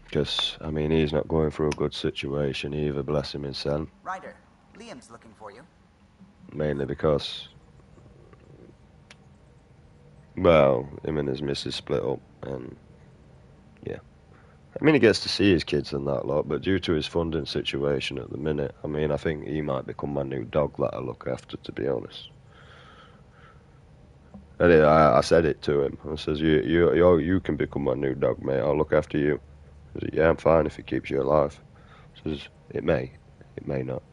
Because, I mean, he's not going through a good situation either, bless him, his son. Ryder, Liam's looking for you. Mainly because, well, him and his missus split up, and, yeah. I mean, he gets to see his kids and that lot, but due to his funding situation at the minute, I mean, I think he might become my new dog that I look after, to be honest. Anyway, I said it to him. I says, you can become my new dog, mate. I'll look after you. He said, yeah, I'm fine if it keeps you alive. I says, it may not.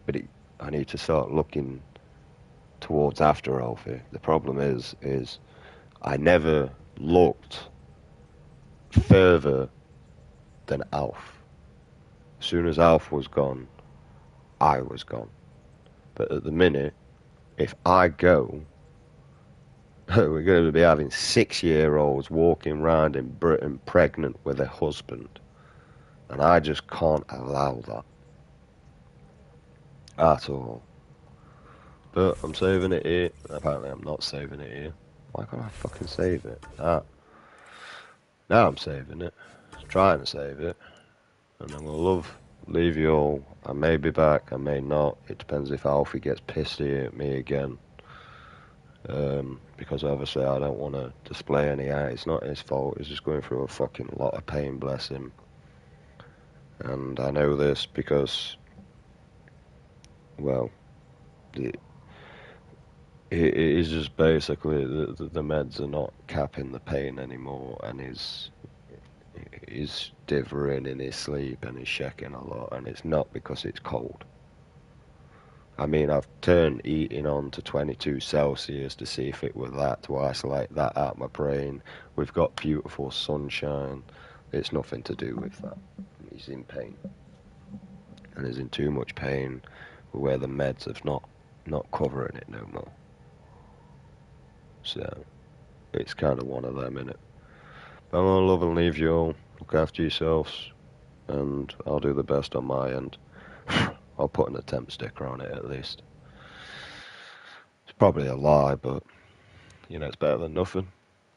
But I need to start looking towards after Alfie. The problem is I never looked further than Alf. As soon as Alf was gone, I was gone. But at the minute, if I go, we're going to be having 6-year-olds walking around in Britain pregnant with a husband. And I just can't allow that. At all. But I'm saving it here. Apparently I'm not saving it here. Why can't I fucking save it? Now I'm saving it. Trying to save it. And I'm going to leave you all. I may be back, I may not. It depends if Alfie gets pissed at me again. Because obviously I don't want to display any eye. It's not his fault. He's just going through a fucking lot of pain, bless him. And I know this because, well, it is just basically the meds are not capping the pain anymore, and he's divering in his sleep and he's shaking a lot, and it's not because it's cold. I mean, I've turned eating on to 22 Celsius to see if it were that, to isolate that out of my brain. We've got beautiful sunshine. It's nothing to do with that. He's in pain. And he's in too much pain where the meds have not covering it no more. So, it's kind of one of them, innit? But I'm gonna love and leave you all. Look after yourselves. And I'll do the best on my end. I'll put an attempt sticker on it at least. It's probably a lie, but, you know, it's better than nothing.